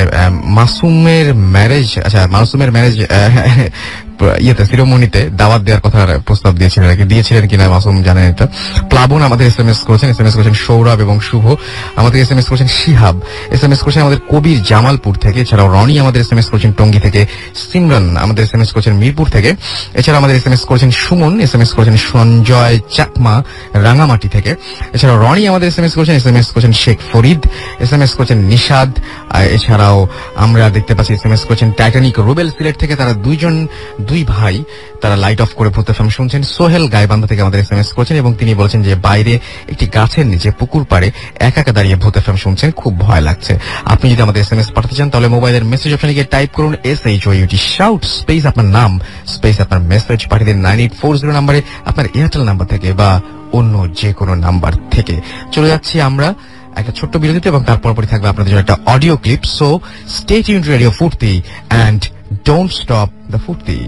মাসুমের ম্যারেজ ইয়েতে সিরোমনিতে দাওয়াত দেওয়ার কথা প্রস্তাব দিয়েছিলেন কিনা মাসুম জানেন এটা। প্লাবন আমাদের SMS করেছেন সৌরভ এবং শুভ আমাদের SMS করেছেন। শিহাব SMS করেছেন আমাদের কবির জামালপুর থেকে। এছাড়াও রনি আমাদের SMS করেছেন টঙ্গী থেকে। সিমরান আমাদের SMS করেছেন মিরপুর থেকে। এছাড়া আমাদের SMS করেছেন সুমন, SMS করেছেন সঞ্জয় চাকমা রাঙামাটি থেকে। এছাড়াও রনি আমাদের SMS করেছেন শেখ ফরিদ, SMS করেছেন নিশাদ। এছাড়াও আমরা দেখতে পাচ্ছি SMS করেছেন টাইটানিক রুবেল সিলেট থেকে। তারা দুই ভাই, তারা লাইট অফ করে ভূত FM শুনছেন। সোহেল গাইবান্ধা থেকে আমাদের SMS করেছেন এবং তিনি বলছেন যে বাইরে একটি গাছের নিচে পুকুর পাড়ে একা একা দাঁড়িয়ে ভূত FM শুনছেন, খুব ভয় লাগছে। আপনি যদি আমাদের SMS পাঠাতে চান তাহলে মোবাইলের মেসেজ অপশনে গিয়ে টাইপ করুন SHOUT শাউট স্পেস আপনার নাম স্পেস আপনার মেসেজ পাঠিয়ে দিন 9840 নম্বরে, আপনার এয়ারটেল নাম্বার থেকে বা অন্য যে কোনো নাম্বার থেকে। চলে যাচ্ছি আমরা একটা ছোট্ট বিরতিতে এবং তারপর থাকবে আপনাদের জন্য একটা audio clip. So stay tuned to radio Foorti and don't stop the Foorti.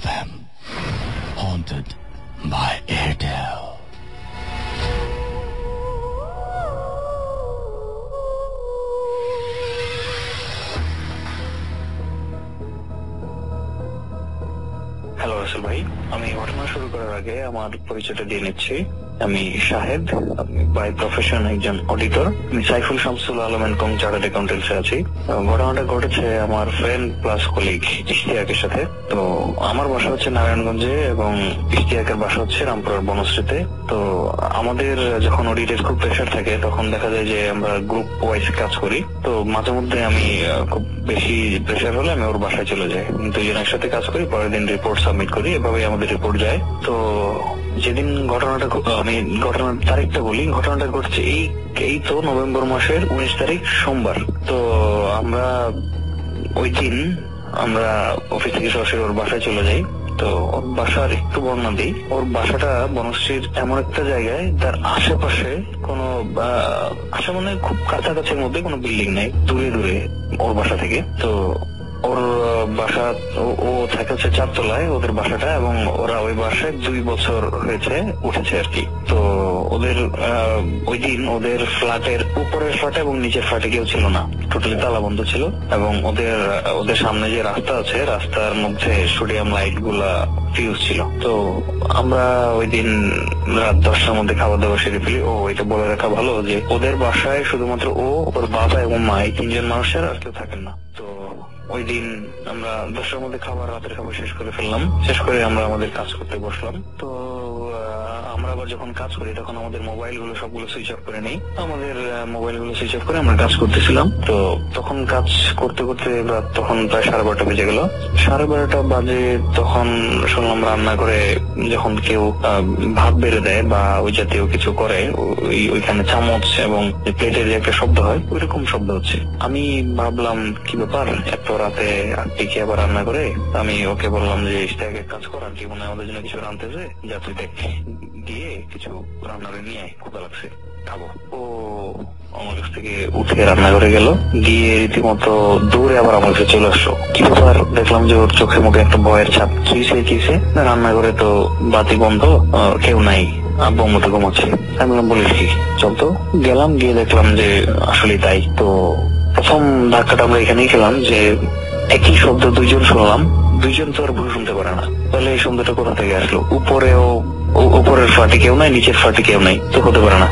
FM haunted by Airtel. Hello Russell ভাই, আমি ঘটনা শুরু করার আগে আমার পরিচয়টা দিয়ে নিচ্ছি। আমি শাহেদ, বাই প্রফেশন একজন অডিটর। আমি Saiful Shamsul Alam and co chartered অ্যাকাউন্টেন্টসে আছি। ঘটনাটা ঘটেছে আমার ফ্রেন্ড প্লাস কলিগ ইশতিয়াকের সাথে। তো আমার বাসা হচ্ছে নারায়ণগঞ্জে এবং ইশতিয়াকের বাসা হচ্ছে রামপুরার বনশ্রীতে। তো আমাদের যখন অডিটের খুব প্রেশার থাকে তখন দেখা যায় যে আমরা গ্রুপ ওয়াইজ কাজ করি। তো মাঝে মধ্যে আমি খুব বেশি প্রেশার হলে আমি ওর বাসায় চলে যাই, দুজন একসাথে কাজ করি, পরের দিন রিপোর্ট সাবমিট করি, এভাবেই আমাদের রিপোর্ট যায়। তো যেদিন ঘটনার তারিখটা বলি, ঘটনাটা ঘটছে এই তো নভেম্বর মাসের 19 তারিখ সোমবার। তো আমরা ওই দিন আমরা অফিস থেকে সরাসরি ওর বাসায় চলে যাই। তো ওর বাসার একটু বর্ণনা দিই। ওর বাসাটা বনশ্রীর এমন একটা জায়গায় তার আশেপাশে কোনো মানে খুব কাছাকাছির মধ্যে কোনো বিল্ডিং নেই, দূরে দূরে ওর বাসা থেকে। তো ওর বাসা, ও থাকে হচ্ছে 4 তলায় ওদের বাসাটা, এবং ওরা ওই বাসায় 2 বছর হয়েছে উঠেছে আর কি। তো ওদের ওই দিন ওদের ফ্ল্যাটের উপরের ফ্ল্যাটে এবং নিচের ফ্ল্যাটে কেউ ছিল না, টোটালি তালা বন্ধ ছিল। এবং ওদের সামনে যে রাস্তা আছে, রাস্তার মধ্যে সোডিয়াম লাইট গুলা ফিউজ ছিল। তো আমরা ওই দিন রাত 10টার মধ্যে খাবার দাবার সেরে ফেলি। এটা বলে রাখা ভালো যে ওদের বাসায় শুধুমাত্র ওর বাবা এবং মা, এই 3 জন মানুষের আর কেউ থাকেন না। তো ওই দিন আমরা 10টার মধ্যে রাতের খাবার শেষ করে ফেললাম। শেষ করে আমরা আমাদের কাজ করতে বসলাম। তো আমরা আবার যখন কাজ করি তখন আমাদের মোবাইলগুলো সবগুলো সুইচ অফ করে নেই। আমাদের মোবাইলগুলো সুইচ অফ করে আমরা কাজ করতেছিলাম। তো তখন কাজ করতে করতে তখন প্রায় 12:30 বেজে গেল। 12:30 বাজে তখন শুনলাম রান্না করে যখন কেউ ভাত বেড়ে দেয় বা ওই জাতীয় কিছু করে, ওইখানে চামচ এবং প্লেটের যে একটা শব্দ হয় ওইরকম শব্দ হচ্ছে। আমি ভাবলাম কি ব্যাপার, এত রাতে আন্টি কি আবার রান্না করে? আমি ওকে বললাম যে ইস্তাকে কাজ কর, আন্টি মনে হয় আমাদের জন্য কিছু রাঁধতেছে, যা তুই দেখ গিয়ে কিছু রান্না করে নিয়ে আয়, ক্ষুধা লাগছে, খাবো। ও আমার কাছ থেকে উঠে রান্না করে গেল, গিয়ে রীতিমতো দৌড়ে আবার আমার কাছে চলে আসলো। কি ব্যাপার, দেখলাম যে ওর চোখে মুখে একটা ভয়ের ছাপ। কিসে রান্না করে তো বাতি বন্ধ, কেউ নাই, আব্বু মতো ঘুমাচ্ছে। আমি বলিস কি, চল তো। গেলাম, গিয়ে দেখলাম যে আসলে তাই। তো প্রথম ধাক্কাটা আমরা এখানেই খেলাম যে একই শব্দ দুইজন শুনলাম, দুইজন তো আর ভুল শুনতে পারে না। তাহলে এই শব্দটা কোথা থেকে আসলো? উপরের ফ্ল্যাটে কেউ নাই, নিচের ফ্ল্যাটে কেউ নাই, তো হতে পারে না।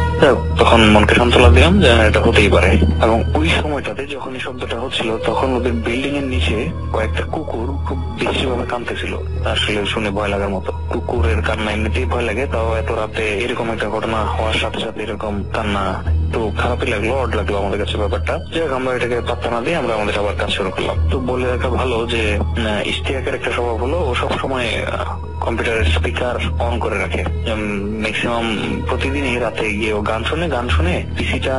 তখন মনকে সান্ত্বনা দিলাম যে এটা হতেই পারে। এবং ওই সময়টাতে যখন এই শব্দটা হচ্ছিল তখন ওদের বিল্ডিং এর নিচে কয়েকটা কুকুর খুব বেশি ভাবে কাঁদতেছিল। আসলে শুনে ভয় লাগার মতো। কুকুরের কান্না এমনিতেই ভয় লাগে, তাও এত রাতে এরকম একটা ঘটনা হওয়ার সাথে সাথে এরকম কান্না, তো খারাপই লাগলো, অড লাগলো আমাদের কাছে ব্যাপারটা। যাই হোক, আমরা এটাকে পাত্তা না দিয়ে আমরা আমাদের আবার কাজ শুরু করলাম। তো বলে রাখা ভালো যে ইশতিয়াকের একটা স্বভাব হলো ও সবসময় কম্পিউটারের স্পিকার অন করে রাখে। ম্যাক্সিমাম প্রতিদিনই রাতে গিয়ে ও গান শুনে পিসিটা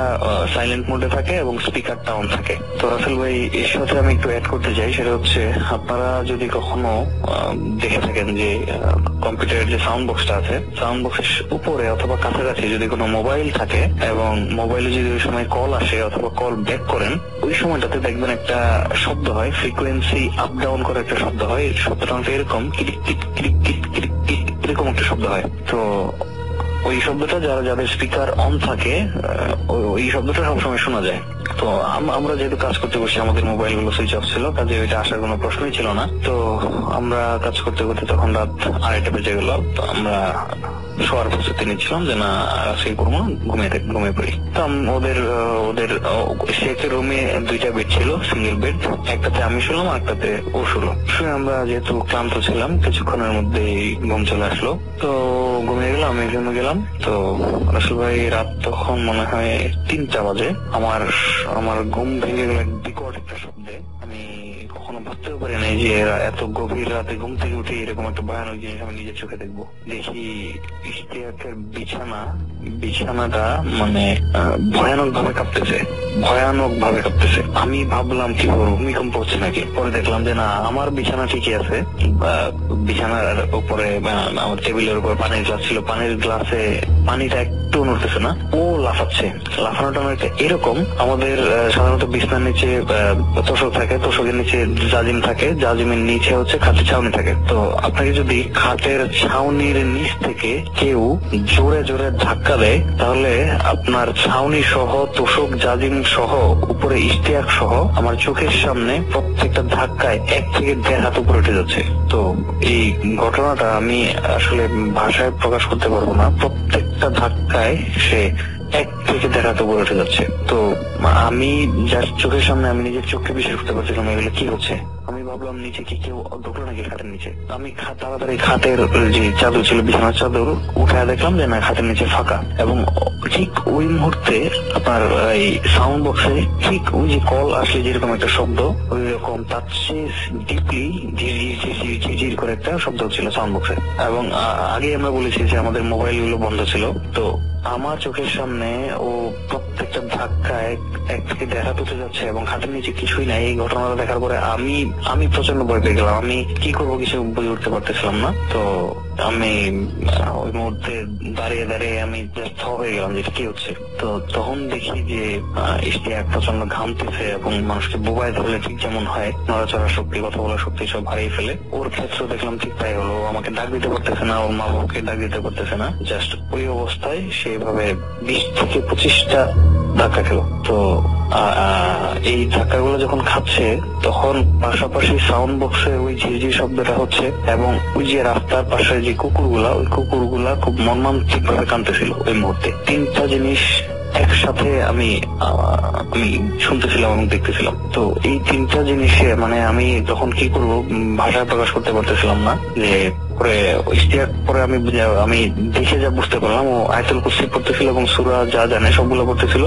সাইলেন্ট মোডে থাকে এবং স্পিকারটা অন থাকে। তো রাসেল ভাই, এর সাথে আমি একটু অ্যাড করতে চাই, সেটা হচ্ছে আপনারা যদি কখনো দেখে থাকেন যে কম্পিউটারের যে সাউন্ড বক্সটা আছে, সাউন্ড বক্সের উপরে অথবা কাছাকাছি যদি কোনো মোবাইল থাকে এবং মোবাইলে যদি ওই সময় কল আসে অথবা কল ব্যাক করেন, ওই সময়টাতে দেখবেন একটা শব্দ হয়, ফ্রিকোয়েন্সি আপ ডাউন করে একটা শব্দ হয়। শব্দটা এরকম এরকম একটা শব্দ হয়। তো ওই শব্দটা যাদের স্পিকার অন থাকে ওই শব্দটা সবসময় শোনা যায়। তো আমরা যেহেতু কাজ করতে বসে আমাদের মোবাইল গুলো সুইচ অফ ছিল, কাজে ওইটা আসার কোনো প্রশ্নই ছিল না। তো আমরা কাজ করতে করতে তখন রাত 2:30 বেজে গেল। তো আমরা শোয়ার প্রস্তুতি নিচ্ছিলাম যে না আজকে করবো না, ঘুমিয়ে পড়ি। তো ওদের একটা রুমে 2টা বেড ছিল, সিঙ্গেল বেড। একটাতে আমি শুনলাম, একটাতে ও শুনলো। শুনে আমরা যেহেতু ক্লান্ত ছিলাম, কিছুক্ষণের মধ্যে ঘুম চলে আসলো। তো ঘুমিয়ে গেলাম, আমি জন্য গেলাম। তো রাসেল ভাই, রাত তখন মনে হয় 3টা বাজে। আমার ঘুম ভেঙে গেল বিকট একটা শব্দে। আমি কখনো ভাবতেও পারি নাই যে এত গভীর রাতে ঘুম থেকে উঠে এরকম একটা ভয়ানক জিনিস আমি নিজের চোখে দেখবো। দেখি ইশতিয়াকের বিছানাটা মানে ভয়ানক ভাবে কাঁপতেছে। আমি ভাবলাম কি বলবো, ভূমিকম্প হচ্ছে নাকি। পরে দেখলাম যে না, আমার বিছানা ঠিকই আছে। বিছানার উপরে আমার টেবিলের উপর পানির গ্লাস ছিল, পানির গ্লাসে পানিটা একটু নড়তেছে না, ও লাফাচ্ছে। লাফানোটা এরকম, আমাদের সাধারণত বিছানার নিচে তোষক থাকে, তোষকের নিচে জাজিম থাকে, জাজিমের নিচে হচ্ছে খাটের ছাউনি থাকে। তো আপনাকে যদি খাটের ছাউনির নিচ থেকে কেউ জোরে জোরে ধাক্কা দেয়, তাহলে আপনার ছাউনি সহ, তোষক, জাজিম সহ, উপরে ইশতিয়াক সহ আমার চোখের সামনে প্রত্যেকটা ধাক্কায় 1 থেকে 1.5 হাত উপরে উঠে যাচ্ছে। তো এই ঘটনাটা আমি আসলে ভাষায় প্রকাশ করতে পারবো না। প্রত্যেকটা ধাক্কায় সে 1 থেকে 1.5 হাত উপরে উঠে যাচ্ছে। তো আমি যার চোখের সামনে, আমি নিজের চোখকে বিশ্বাস করতে পারছিলাম এগুলো কি হচ্ছে। আমি ভাবলাম নিচে কি কেউ ঢুকলো নাকি খাটের নিচে। আমি তাড়াতাড়ি খাটের যে চাদর ছিল, বিছানার চাদর উঠায় দেখলাম যে না, খাটের নিচে ফাঁকা। এবং ঠিক ওই মুহূর্তে আপনার এই সাউন্ড বক্সে ঠিক ওই যে কল আসলে যেরকম একটা শব্দ, ওই রকম তার চেয়ে ডিপলি ঝিরঝির করে একটা শব্দ হচ্ছিল সাউন্ড বক্সে। এবং আগে আমরা বলেছি যে আমাদের মোবাইল গুলো বন্ধ ছিল। তো আমার চোখের সামনে ও প্রত্যেকটা ধাক্কায় 1 থেকে 1.5 হাত উঠে যাচ্ছে এবং খাটের নিচে কিছুই নাই। এই ঘটনাটা দেখার পরে আমি প্রচন্ড ভয় পেয়ে গেলাম। আমি কি করবো কিছু বুঝে উঠতে পারতেছিলাম না। তো আমি ওই মুহূর্তে দাঁড়িয়ে আমি ব্যস্ত হয়ে গেলাম যে কি হচ্ছে। তো তখন দেখি যে ইশতিয়াক প্রচন্ড ঘামতেছে এবং মানুষকে বোবায় ধরলে ঠিক যেমন হয়, নড়াচড়ার শক্তি, কথা বলার শক্তি সব হারিয়ে ফেলে, ওর ক্ষেত্রে দেখলাম ঠিক তাই হলো। আমাকে ডাক দিতে পারতেছে না, ওর মা বাবাকে ডাক দিতে পারতেছে না। জাস্ট ওই অবস্থায় সেভাবে 20 থেকে 25টা ধাক্কা খেলো। তো এই ধাক্কাগুলো যখন খাচ্ছে তখন পাশাপাশি সাউন্ড বক্সে ওই ঝিরঝির শব্দটা হচ্ছে এবং ওই যে রাস্তার পাশে যে কুকুরগুলা, ওই কুকুরগুলা খুব মর্মান্তিক ভাবে কাঁদতেছিল ওই মুহূর্তে। 3টা জিনিস একসাথে আমি শুনতেছিলাম এবং দেখতেছিলাম। তো এই তিনটা জিনিসে মানে আমি তখন কি করবো ভাষায় প্রকাশ করতে পারতেছিলাম না। যে পরে ইশতিয়াক পরে আমি দেখে যা বুঝতে পারলাম, ও আয়াতুল কুরসি পড়তেছিল এবং সূরা যা জানে সবগুলো পড়তেছিল।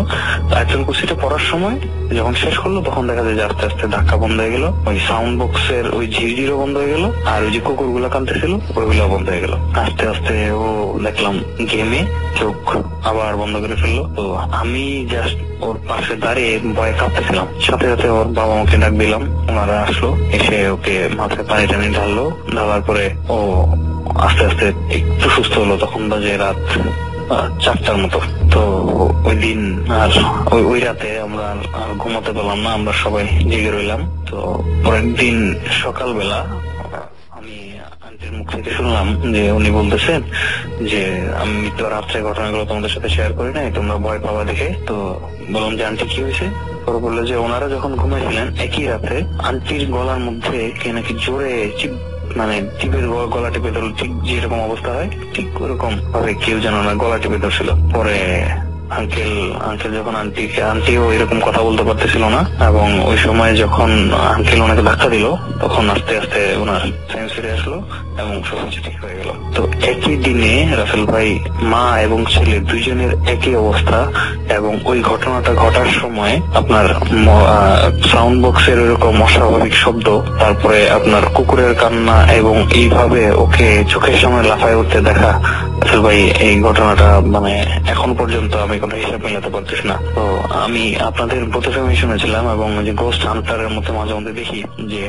আয়াতুল কুরসিটা পড়ার সময় যখন শেষ করলো তখন দেখা যায় যে আস্তে আস্তে ধাক্কা বন্ধ হয়ে গেল, ওই সাউন্ড বক্সের ওই ঝিরঝিরও বন্ধ হয়ে গেল, আর ওই যে কুকুরগুলা কাঁদতেছিল ওইগুলো বন্ধ হয়ে গেল। আস্তে আস্তে ও দেখলাম গেমে চোখ আবার বন্ধ করে ফেললো। তো আমি জাস্ট ওর পাশে দাঁড়িয়ে ভয়ে কাঁপতেছিলাম। সাথে সাথে ওর বাবা মাকে ডাক দিলাম, ওনারা আসলো, এসে ওকে মাথায় পানি টানি ঢাললো। ঢালার পরে ও আস্তে আস্তে একটু সুস্থ হলো। তখন বাজে রাত 4টার মতো। তো ওই দিন আর ওই রাতে আমরা আর ঘুমাতে পারলাম না, আমরা সবাই জেগে রইলাম। তো পরের দিন সকালবেলা আমি আন্টির মুখ থেকে শুনলাম যে উনি বলতেছেন যে আমি তো রাত্রে ঘটনাগুলো তোমাদের সাথে শেয়ার করি নাই, তোমরা ভয় পাওয়া দেখে। তো বললাম যে আন্টি কি হয়েছে? পরে বললো যে ওনারা যখন ঘুমাইছিলেন একই রাতে আন্টির গলার মধ্যে কে নাকি জোরে মানে টিপের গলা টিপে ধরল, ঠিক যেরকম অবস্থা হয় ঠিক ওরকম ভাবে কেউ যেন না গলা টিপে ধরছিল। পরে আঙ্কেল যখন আন্টিও এরকম কথা বলতে পারতেছিল না, এবং ওই সময় যখন আঙ্কেল ওনাকে ধাক্কা দিল তখন আস্তে আস্তে ওনার সেন্স ফিরে আসলো এবং সবকিছু ঠিক হয়ে গেল। তো একই দিনে রাসেল ভাই মা এবং ছেলে দুইজনের একই অবস্থা, এবং ওই ঘটনাটা ঘটার সময় আপনার সাউন্ড বক্সের এরকম অস্বাভাবিক শব্দ, তারপরে আপনার কুকুরের কান্না, এবং এইভাবে ওকে চোখের সামনে লাফায় উঠতে দেখা। রাসেল ভাই এই ঘটনাটা মানে এখন পর্যন্ত আমি কোনো হিসাব মেলাতে পারতেছি না। তো আমি আপনাদের প্রথমে শুনেছিলাম এবং যে গোস্ট হান্টারের মধ্যে মাঝে মধ্যে দেখি যে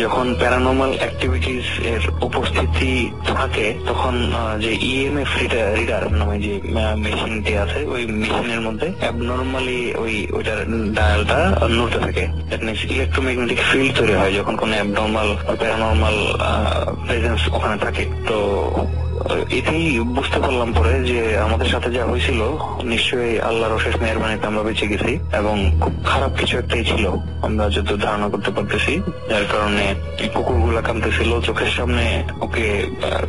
যখন প্যারানর্মাল অ্যাক্টিভিটিস এর উপস্থিতি থাকে তখন যে ইএমএফ রিডার নামে যে মেশিনটি আছে ওই মেশিনের মধ্যে অ্যাবনর্মালি ওইটার ডায়ালটা নড়তে থাকে। দ্যাট মিনস ইলেকট্রোম্যাগনেটিক ফিল্ড তৈরি হয় যখন কোনো অ্যাবনর্মাল প্যারানর্মাল প্রেজেন্স ওখানে থাকে। তো এতেই বুঝতে পারলাম পরে যে আমাদের সাথে যা হয়েছিল নিশ্চয়ই আল্লাহর অশেষ মেহেরবানিতে আমরা বেঁচে গেছি, এবং খুব খারাপ কিছু একটাই ছিল আমরা যত ধারণা করতে পারতেছি, যার কারণে কুকুরগুলা কাঁদতেছিল চোখের সামনে, ওকে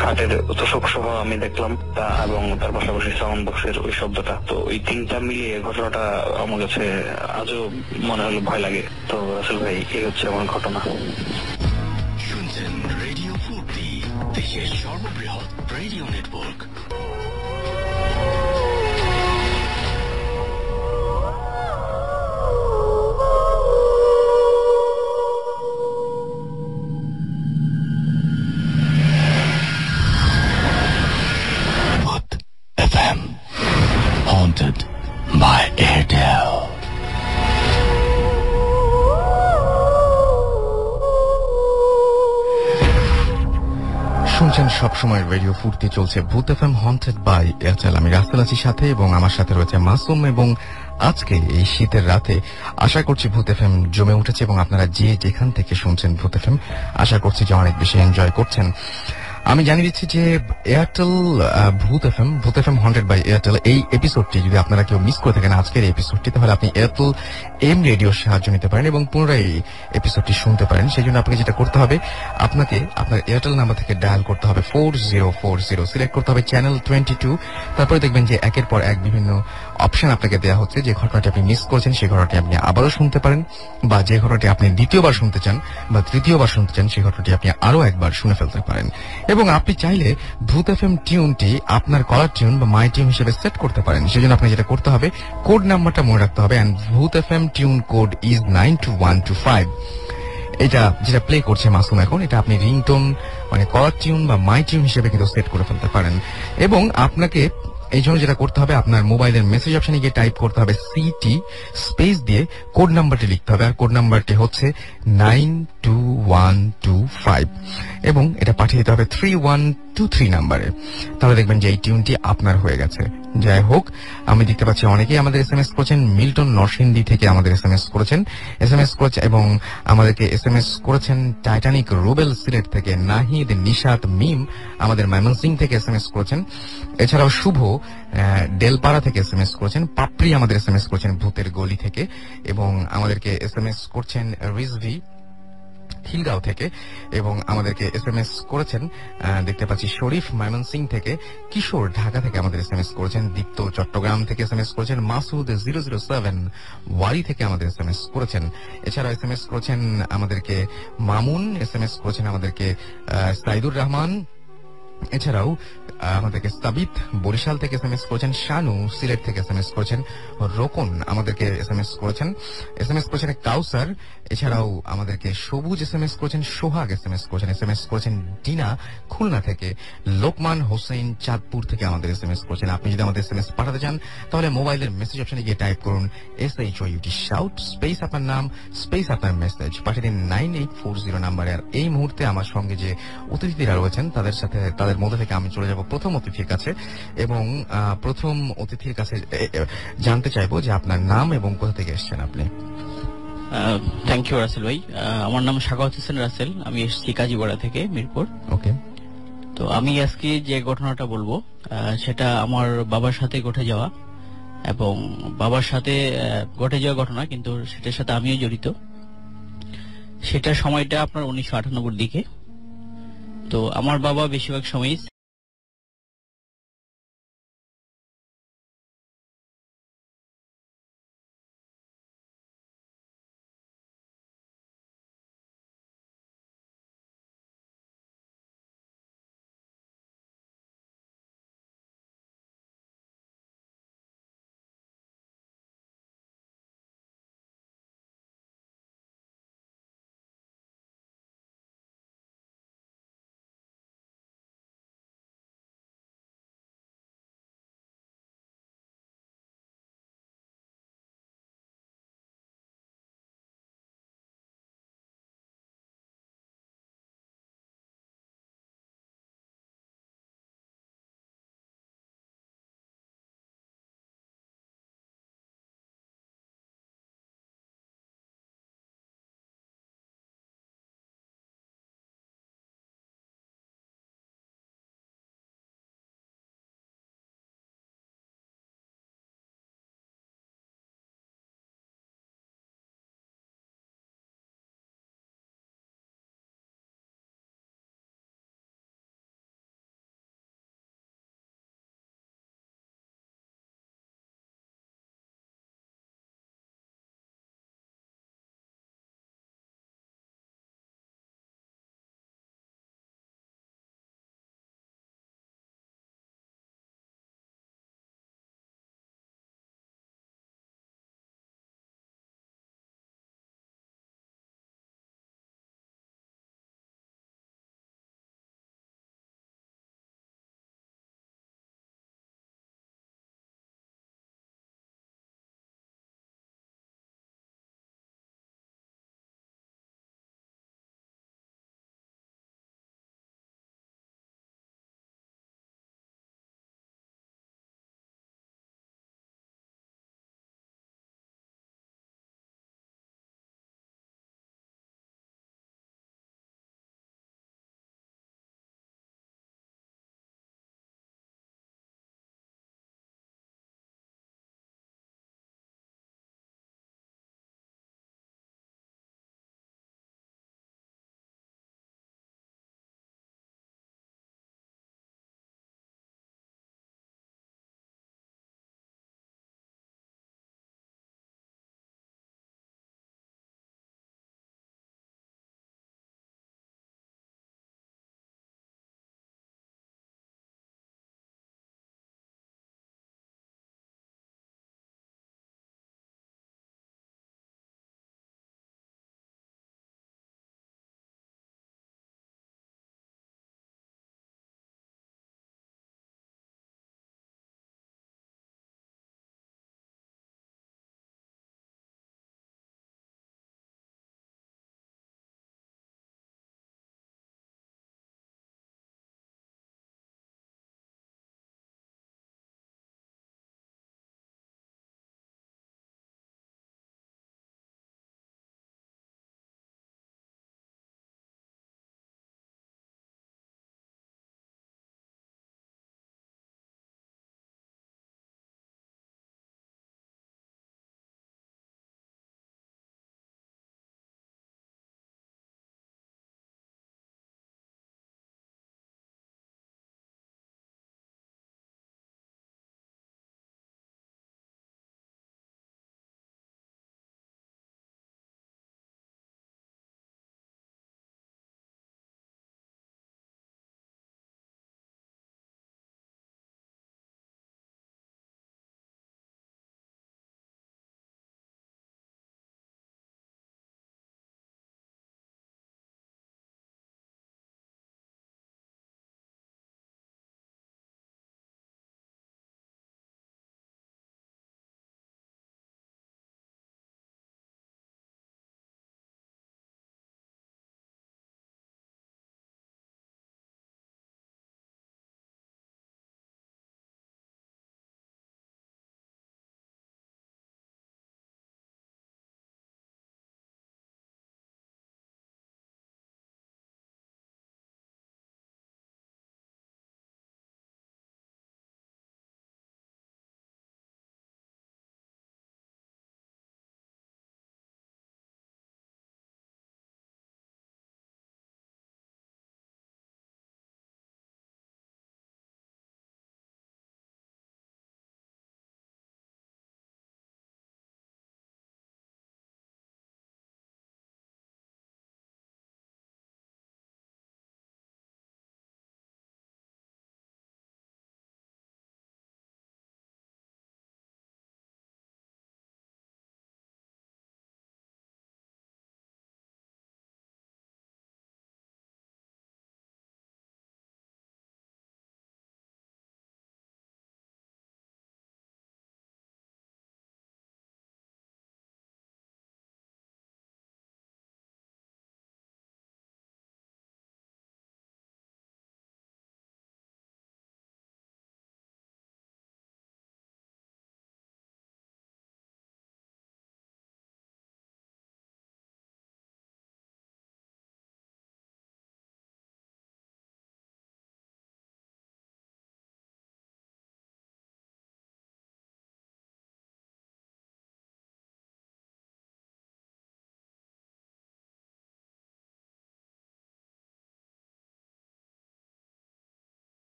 খাটের তোষক সহ আমি দেখলাম তা, এবং তার পাশাপাশি সাউন্ড বক্সের ওই শব্দটা। তো ওই তিনটা মিলিয়ে ঘটনাটা আমার কাছে আজও মনে হলো ভয় লাগে। তো রাসেল ভাই এই হচ্ছে আমার ঘটনা। শুনছেন রেডিও ফুর্তি, দেশের সর্ববৃহৎ radio network. FM, haunted by Airtel. শুনছেন সবসময় রেডিও ফুর্তি, চলছে ভূত এফএম হন্টেড বাই এয়ারটেল। আমি রাসেল আছি সাথে, এবং আমার সাথে রয়েছে মাসুম। এবং আজকে এই শীতের রাতে আশা করছি ভূত এফএম জমে উঠেছে, এবং আপনারা যে যেখান থেকে শুনছেন ভূত এফএম আশা করছি যে অনেক বেশি এনজয় করছেন। আমি জানিয়ে দিচ্ছি যে এয়ারটেল ভূত এফএম হন্টেড বাই এয়ারটেল এই এপিসোডটি যদি আপনারা কেউ মিস করে থাকেন আজকের এই এপিসোডটি, তাহলে আপনি এয়ারটেল এম রেডিওর সাহায্য নিতে পারেন এবং পুনরায় এই এপিসোডটি শুনতে পারেন। সেই জন্য আপনাকে যেটা করতে হবে, আপনাকে আপনার এয়ারটেল নাম্বার থেকে ডায়াল করতে হবে 4040, সিলেক্ট করতে হবে চ্যানেল 22। তারপরে দেখবেন যে একের পর এক বিভিন্ন অপশন আপনাকে দেওয়া হচ্ছে। যে ঘটনাটি আপনি মিস করেছেন সেই ঘটনাটি আপনি আবারও শুনতে পারেন, বা যে ঘটনাটি আপনি দ্বিতীয়বার শুনতে চান বা তৃতীয়বার শুনতে চান সেই ঘটনাটি আপনি আরো একবার শুনে ফেলতে পারেন। এবং আপনি চাইলে ভূত এফএম টিউনটি আপনার কলার টিউন বা মাই টিউন হিসেবে সেট করতে পারেন। সেজন্য আপনি যেটা করতে হবে, কোড নাম্বারটা মনে রাখতে হবে, এন্ড ভূত এফএম টিউন কোড ইজ 92125। এটা যেটা প্লে করছে মাসুম এখন, এটা আপনি রিংটোন মানে কলার টিউন বা মাই টিউন হিসেবে কিন্তু সেট করে ফেলতে পারেন। এবং আপনাকে এই জন্য যেটা করতে হবে, আপনার মোবাইলের মেসেজ অপশনে গিয়ে টাইপ করতে হবে সিটি স্পেস দিয়ে কোড নাম্বারটি লিখতে হবে, আর কোড নাম্বারটি হচ্ছে 92125, এবং এটা পাঠিয়ে দিতে হবে 3123 নাম্বারে। তাহলে দেখবেন যে এই টিউনটি আপনার হয়ে গেছে। যাই হোক, আমি দেখতে পাচ্ছি অনেকেই আমাদের এসএমএস করেছেন। মিল্টন নরসিংদী থেকে আমাদের এসএমএস করেছেন এবং আমাদেরকে এসএমএস করেছেন টাইটানিক রুবেল সিলেট থেকে, নাহিদ নিশাত মিম আমাদের ময়মনসিংহ থেকে এসএমএস করেছেন। এছাড়াও শুভ ডেলপাড়া থেকে এসএমএস করেছেন, পাপড়ি আমাদের এসএমএস করেছেন ভূতের গলি থেকে, এবং আমাদেরকে এসএমএস করছেন রিজভি খিলগাঁও থেকে, এবং আমাদেরকে SMS করেছেন দেখতে পাচ্ছি শরীফ ময়মনসিং থেকে, কিশোর ঢাকা থেকে আমাদের SMS করেছেন, দীপ্ত চট্টগ্রাম থেকে SMS করেছেন, মাসুদ 007 ওয়ারি থেকে আমাদের SMS করেছেন। এছাড়া SMS করেছেন আমাদেরকে মামুন, SMS করেছেন আমাদেরকে সাইদুর রহমান, এছাড়াও আমাদেরকে সাবিত বরিশাল থেকে SMS করেছেন, শানু সিলেট থেকে SMS করেছেন, রোকন আমাদেরকে SMS করেছেন, SMS করেছেন কাউসার, এছাড়াও আমাদেরকে সবুজ SMS করেছেন, সোহাগ SMS করেছেন, SMS করেছেন ডিনা খুলনা থেকে, লোকমান হোসেন চাঁদপুর থেকে আমাদের SMS করেছেন। আপনি যদি আমাদের SMS পাঠাতে চান তাহলে মোবাইলের মেসেজ অপশনে গিয়ে টাইপ করুন SHOUT শাউট স্পেস আপনার নাম স্পেস আপনার মেসেজ, পাঠিয়ে দিন 9840 নাম্বারে। আর এই মুহূর্তে আমার সঙ্গে যে অতিথিরা রয়েছেন তাদের মধ্যে থেকে আমি চলে যাব প্রথম অতিথির কাছে, এবং প্রথম অতিথির কাছে জানতে চাইবো যে আপনার নাম এবং কোথা থেকে এসেছেন আপনি। থ্যাংক ইউ রাসেল ভাই। আমার নাম সাখাওয়াত হোসেন রাসেল, আমি এসেছি কাজীপাড়া থেকে, মিরপুর। ওকে। তো আমি আজকে যে ঘটনাটা বলবো সেটা আমার বাবার সাথে ঘটে যাওয়া, এবং বাবার সাথে ঘটে যাওয়া ঘটনা, কিন্তু সেটার সাথে আমিও জড়িত। সেটা সময়টা আপনার 1998 দিকে। তো আমার বাবা বেশিরভাগ সময়